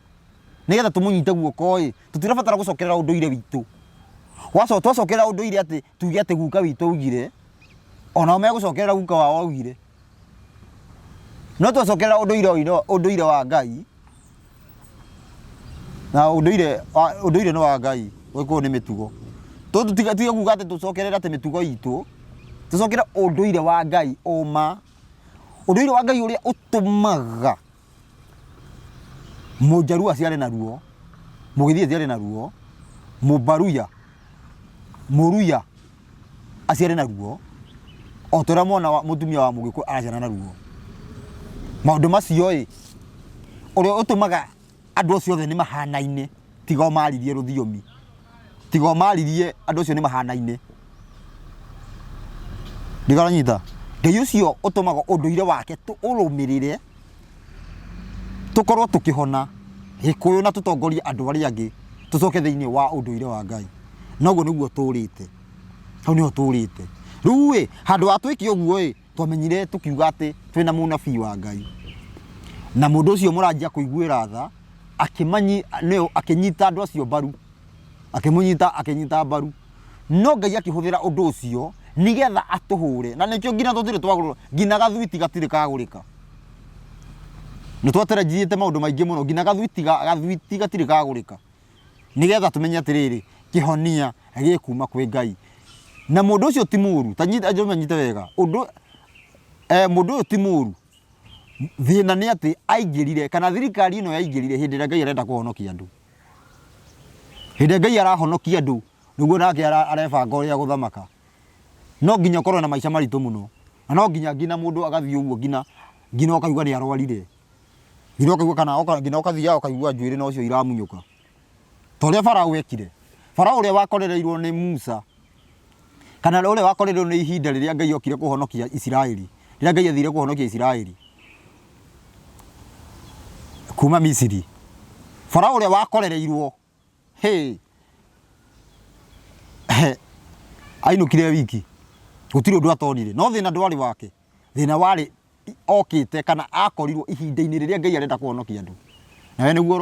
nigetha tumunyite guoko tutirabatara gucokerera undu-ire witu. Twacokerera undu-ire ati tuge ati guka witu ugire, ona megucokerera guka wao ugire. No twacokerera undu-ire wa Ngai, na undu-ire ni wa Ngai, Ugikuyu ni mitugo. Tutige guka ati tucokerera ati mitugo itu, tucokerera undu-ire wa Ngai uma, undu-ire wa Ngai uria utumaga Munjaruo aciare na ruo, Mugithi aciare na ruo, Mumbaruya, Muruya aciare na ruo, o toria mwana mutumia wa Mugikuyu araciara na ruo. Maundu macio uria utumaga andu acio othe ni mahanaine, tiga maririe ruthiomi, tiga maririe andu acio ni mahanaine. Ndigaranyita Ngai ucio utumaga undu-ire wake tuurumirire, tukorwo tukihona Gikuyu na tutongorie andu aria angi, tucoke thiini wa undu-ire wa Ngai. Noguo niguo turite, hau niho turite. Riu handu atwike uguo twamenyire tukiuga ati twina munabii wa Ngai, na mundu ucio muranjia kuiguira tha akinyita andu acio mbaru, akinyita mbaru. No Ngai akihuthira undu ucio nigetha atuhure, na nikio ngina tutire twagurwo, ngina gathwiti gatire kagurika. Ni twateranjirite maundu maingi muno, ngina gathwiti gatire kagurika, nigetha tumenye atiriri kihonia gikuma kwi Ngai. Na mundu ucio ti muru, tanyita nyite wega, mundu ucio ti muru. Thina ni ati aingirire, kana thirikari ino yaingirire hindi ria Ngai arenda kuhonokia andu, hindi Ngai arahonokia andu, niguo nake arebanga uria guthamaka. No nginya ukorwo na maica maritu muno, na no nginya mundu agathii uguo ngina ukaigua ni arwarire, ngina ukaigua kana ngina ukathia ukaigua njuiri no cio iramunyuka. Toria Farao ekire, Farao uria wakorereirwo ni Musa, kana uria wakorereirwo ni ihinda riria Ngai okire kuhonokia Israeli, riria Ngai athire kuhonokia Israeli kuma Misiri. Farao uria wakorereirwo ainukire wiki, gutire undu atonire. No thina ndwari wake, thina wari okite kana akorirwo ihinda-ini riria Ngai arenda kuhonokia andu. Nawe niguo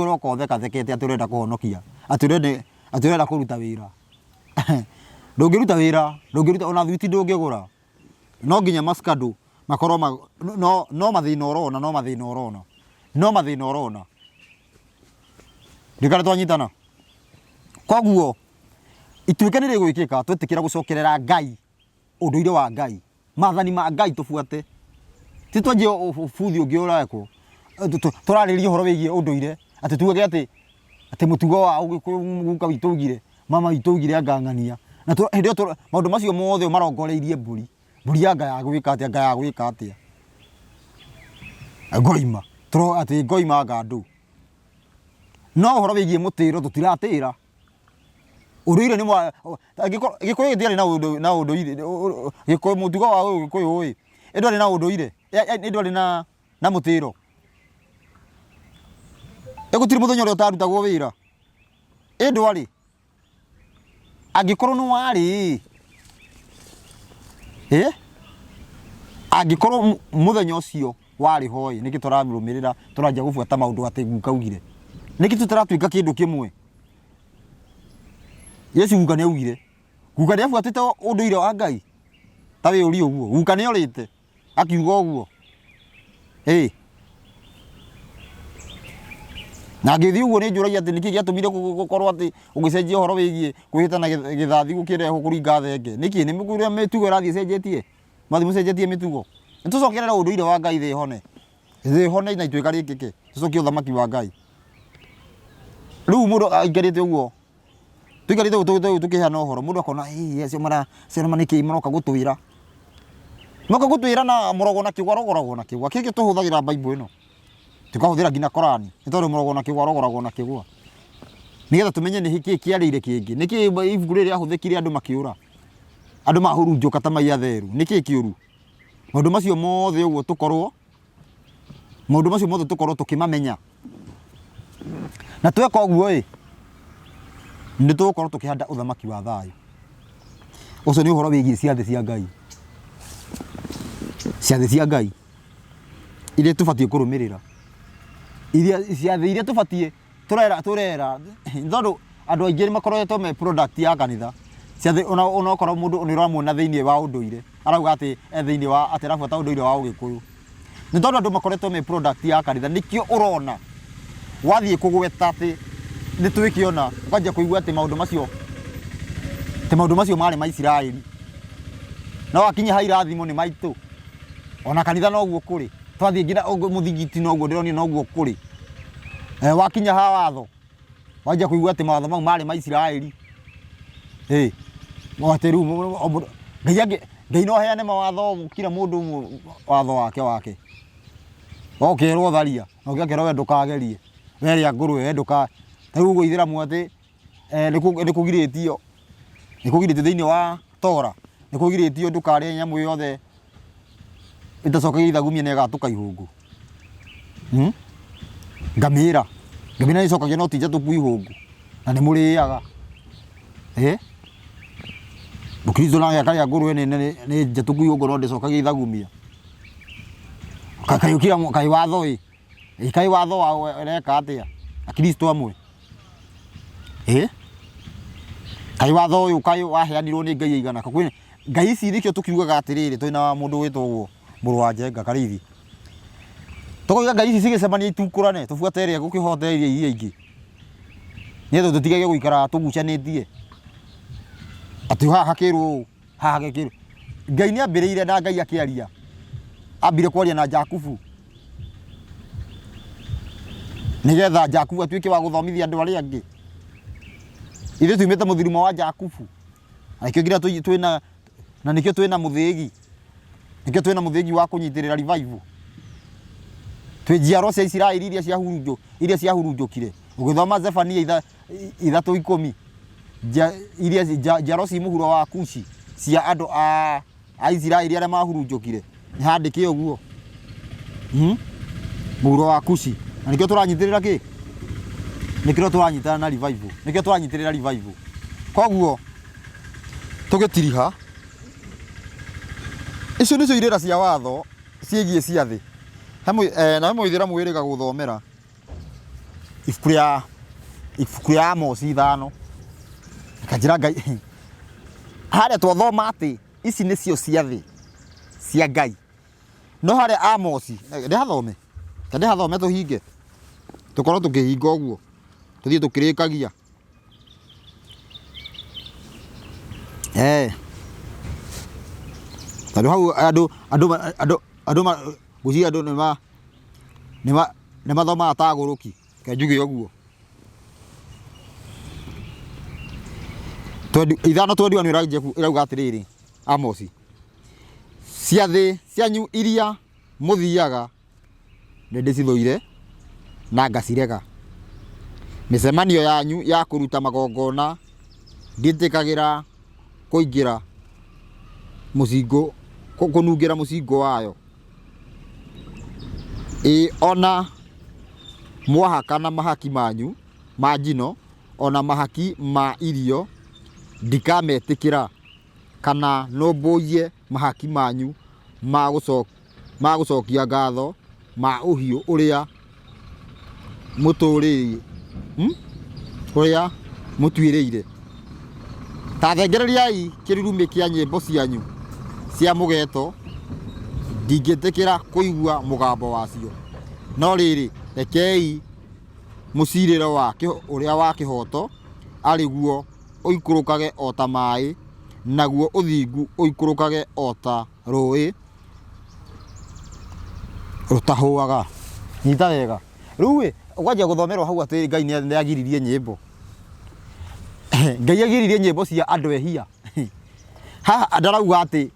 uroka uthekathekete ati urenda kuhonokia, ati urenda kuruta wira. Ndungiruta wira, ndungiruta ona thwiti ndungigura. No nginya maskado makorwo no mathina urona. Ndikara twanyitana. Koguo ituike ni rigwikika, twetikira gucokerera Ngai, undu-ire wa Ngai, mathani ma Ngai tufuate. Ti twanjie ubuthi ungi urakwo, turariria uhoro wigie undu-ire, ati tuge ati mutugo wa Ugikuyu guka witu ugire, mama witu ugire angang'ania. Na hindi maundu macio mothe marongoreirie mburi anga ya gwika atia, ngoima ati ngoima anga andu. No uhoro wigie mutiro tutiratira, Unduire ni mwa Gikuyu gitiari na unduire Gikuyu mutugo wa Gikuyu oi ndwari na unduire ndwari na mutiro egutiri muthenya uri utarutagwo wira ndwari angikorwo no wari angikorwo muthenya ucio wari hoi niki turarumirira turajia gubuata maundu ati guka ugire niki tutaratuika kindu kimwe Yesu guka ni augire guka ni afuatite unduire wa Ngai tawe uri uguo guka ni orite akiuga uguo na ngithi uguo ni njuragia ati niki giatumire gukorwo ati ugicenjia horo wigie kuhitana githathi gukireho kuringa thenge niki ni mugure mitugo rathie cenjetie mathi mucenjetie mitugo nitucokerera unduire wa Ngai thi hone na ituika rikike tucokie uthamaki wa Ngai riu mundu aikarite uguo tuikarite tukihana uhoro mundu akona acio mara niki maroka gutwira na murogo na kigwa kiki tuhuthagira Bible ino tukahuthira ngina Korani nitondu murogo na kigwa rogoragwo na kigwa nigetha tumenye ni hiki kiarire kingi niki ibuku riri ahuthikire andu makiura andu mahurunjuka ta maiya theru niki kiuru maundu macio mothe uguo tukorwo tukimamenya na tweka uguo ni tukorwo tukihanda uthamaki wa thayu ucio ni uhoro wigie ciathi cia Ngai iria tubatie kurumirira iria tubatie turera ndondo andu aingi ni makoretwo me product ya kanitha ciathi ona okoro mundu ni uramwona thiini wa unduire arauga ati thiini wa ati rafuata unduire wa Ugikuyu ni tondu andu makoretwo me product ya kanitha nikio urona wathie kugweta ati ni twikiona ukajia kuigua ati maundu macio mari ma Israeli na wakinya hairathimo ni maitu ona kanitha no guo kuri twathie ngina muthingiti no guo ndironi no guo kuri wakinya ha watho wajia kuigua ati mawatho mau mari ma Israeli mwateru Ngai no heane mawatho kila mundu watho wake okerwo tharia no gĩakerwo we ndukagerie weria ngũrwe nduka riu uguo Ithiramu ati nikugiriitio thiini wa Tora nikugiriitio ndukare nyamu yothe itacoka ithagumia na igatuka ihungu ngamira icokagia no tija tuku ihungu na ni muriaga Mukristo na akaria ngũrwe ni njatuku ihungu no ndicokagia ithagumia kakayukira kai watho wa reka atia akristo amwe kai watho uyu kai waheanirwo ni Ngai igana kakwine Ngai ici nikio tukiugaga atiriri twina mundu witwo muru wa Njenga Karithi tukoiga Ngai ici cigicemania itukurane tubuate iria gukihote iria ingi nithu tutigage guikara tugucanitie ati haha kiru Ngai ni ambiriire na Ngai akiaria ambire kwaria na Jakubu nigetha Jakubu atuike wa guthomithia andu aria angi ithe tuimite muthirimo wa Jakubu aikio ngira twina na nikio twina muthigi wa kunyitirira revival twijiaro cia Israeli iria ciahurunjukire ugithoma Zefania 3:10 iria jaro ci muhuro wa Kushi cia andu a Israeli aria mahurunjukire ni handike uguo muhuro wa Kushi na nikio turanyitirira ki nikio turanyitana na revival nikio turanyitirira revival koguo tugitiriha icio nicio irira cia watho ciegie ciathi na Muithiramu wiriga guthomera ibuku ria Amos 5 kanjira Ngai haria twathoma ati ici nicio ciathi cia Ngai no haria Amos ndihathome tuhinge tukorwo tukihinga uguo tuthie tukirikagia tadu hau andu guci andu ni mathoma ataguruki kenjuge uguo 5:21 irauga atiriri Amos ciathi cianyu iria muthiaga ndicithuire na ngacirega micemanio yanyu ya kuruta magongona nditikagira kuingira mucingo kunungira mucingo wayo ona mwahaka na mahaki manyu ma njino ona mahaki ma irio ndikametikira kana no mboye mahaki manyu ma gucokia ngatho ma uhiu uria muturiri uria mutwiriire ta thengereriai kirurumi kia nyimbo cianyu cia mugeto ndingitikira kuigua mugambo wacio no riri rekei muciriro wake uria wa kihoto ariguo uikurukage o ta mai naguo uthingu uikurukage o ta rui rutahuaga nyita wega riu ukajia guthomerwo hau ati Ngai ni agiririe nyimbo Ngai agiririe nyimbo cia andu ehia haha ndarauga ati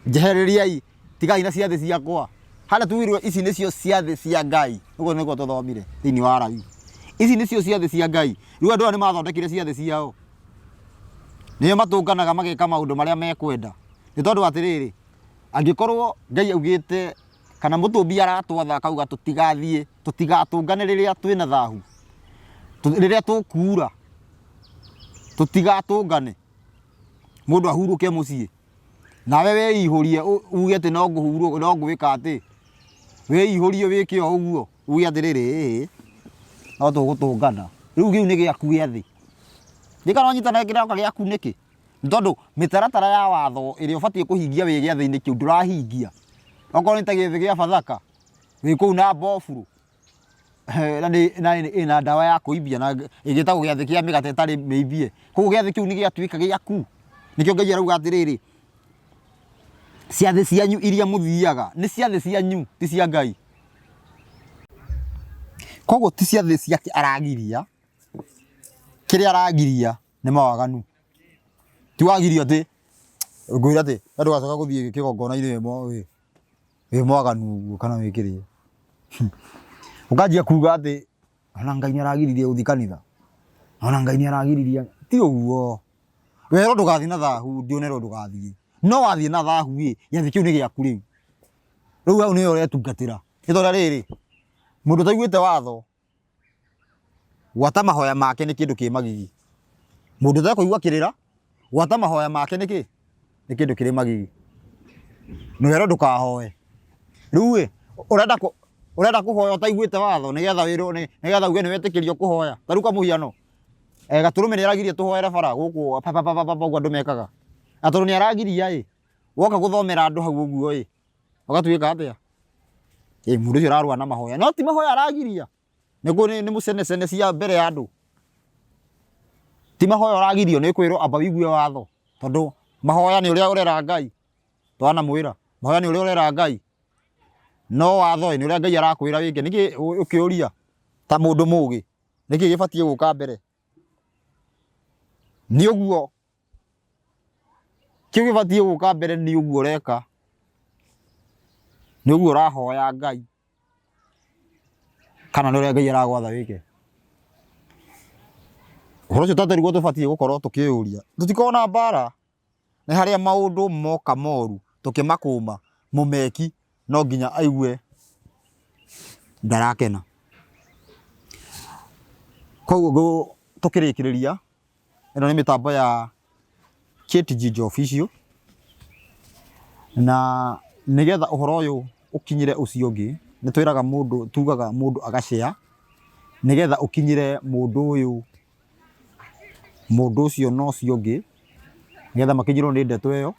njehereriai tigai na ciathi ciakwa hala tuwirwe ici nicio ciathi cia Ngai uguo niguo tuthomire thiini wa Arabi ici nicio ciathi cia Ngai riu andu ni mathondekire ciathi ciao niyo matunganaga mageka maundu maria mekwenda ni tondu atiriri angikorwo Ngai augite kana mutumbi aratwatha akauga tutigathie tutigatungane riria twina thahu riria tukura tutigatungane mundu ahuruke mucii nawe weihurie uge ati no nguhurwo no ngwika ati weihurie wike o uguo uge atiriri no tugutungana riu giu ni giaku giathi ndikana nyitana kiraka giaku niki ntondu mitaratara ya watho iri ubatie kuhingia wi giathi-ini kiu ndurahingia okorwo nita githi gia Bathaka wi kuu na Mbofuru na ina dawa ya kuibia na igitagwo giathi kia migate tari meibie koguo giathi kiu ni giatuika giaku nikio Ngai arauga atiriri ciathi cianyu iria muthiaga ni ciathi cianyu ti cia Ngai koguo ti ciathi ciake aragiria kiria aragiria ni mawaganu ti wagirio ati ngwira ati andu gacoka guthie kigongona-ini wi mwaganu kana wikirie ukajia kuga ati ona Ngai ni aragiririe uthi kanitha ona Ngai ni aragiririe ti uguo wero ndugathi na thahu ndionero ndugathie no wathie na thahu giathi kiu ni giaku riu riu au niyo uretungatira itora riri mundu taiguite watho gwata mahoya make ni kindu ki magigi mundu takuigua kirira gwata mahoya make niki ni kindu kiri magigi no wero ndukahoe riu urenda kuhoya utaiguite watho nigetha wiro nigetha uge ni wetikirio kuhoya taruka muhiano gaturume ni aragirie tuhoere bara guku papa andu mekaga aturu ni aragiria woka guthomera andu hau uguo ugatuika atia mundu ucio ararua na mahoya no ti mahoya aragiria ni mucene cia mbere ya andu ti mahoya aragirio ni kwirwo amba wigue watho tondu mahoya ni uria urera Ngai twana mwira mahoya ni uria urera Ngai no watho ni uria Ngai arakwira wike niki ukiuria ta mundu mugi niki gibatie guka mbere ni uguo kiu gibatie guka mbere ni uguo reka ni uguo rahoya Ngai kana ni uria Ngai aragwatha wike horo cio tatariguo tubatie gukorwo tukiuria tutikona mbara ni haria maundu moka moru tukimakuma mumeki no nginya aigue ndarakena koguo tukirikiriria ino ni mitambo ya KTG Official na nigetha uhoro uyu ukinyire ucio ungi ni twiraga mundu tugaga mundu agashare nigetha ukinyire mundu uyu mundu ucio no cio ungi nigetha makinyirwo ni ndeto iyo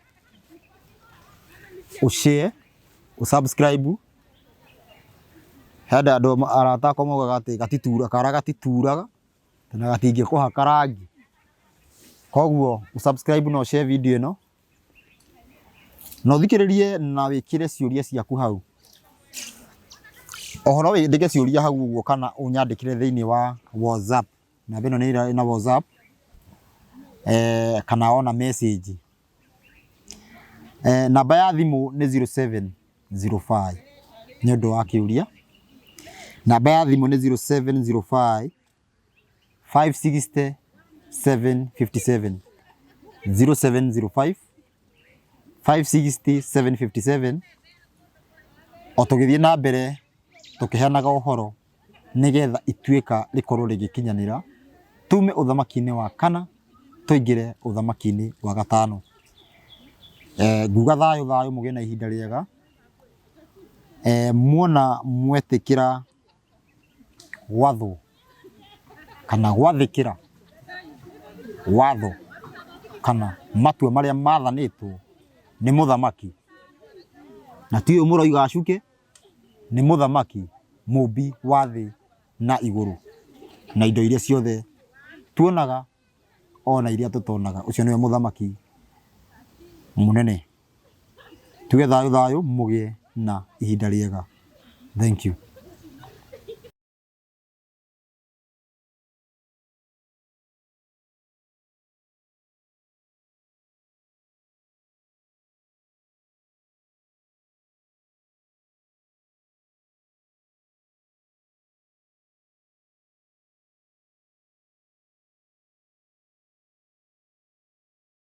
ushare usubscribe hada andu arata ko mogaga ati gatituraga kana gatingi kuhaka rangi koguo usubscribe no share video ino no thikiririe na wikire ciuria ciaku hau ohoro ndike ciuria hau uguo kana unyandikire thiini wa WhatsApp na bino ni na WhatsApp kana ona message namba ya thimu ni 0705 ni undu wa kiuria namba ya thimu ni 0705 560 757 0705 560 757 o tugithie na mbere tukiheanaga uhoro nigetha ituika rikorwo rigikinyanira tume uthamaki-ini wa kana tuingire uthamaki-ini wa gatano. Nguga thayo mugie na ihinda riega. Muona mwetikira watho kana gwathikira watho kana matua maria mathanitwo ni muthamaki, na ti uyu muroiga acuke, ni muthamaki mumbi wa thi na iguru na indo iria ciothe tuonaga ona iria tutonaga. Ucio niwe muthamaki munene. Tuge thayo mugie na ihinda riega. Thank you.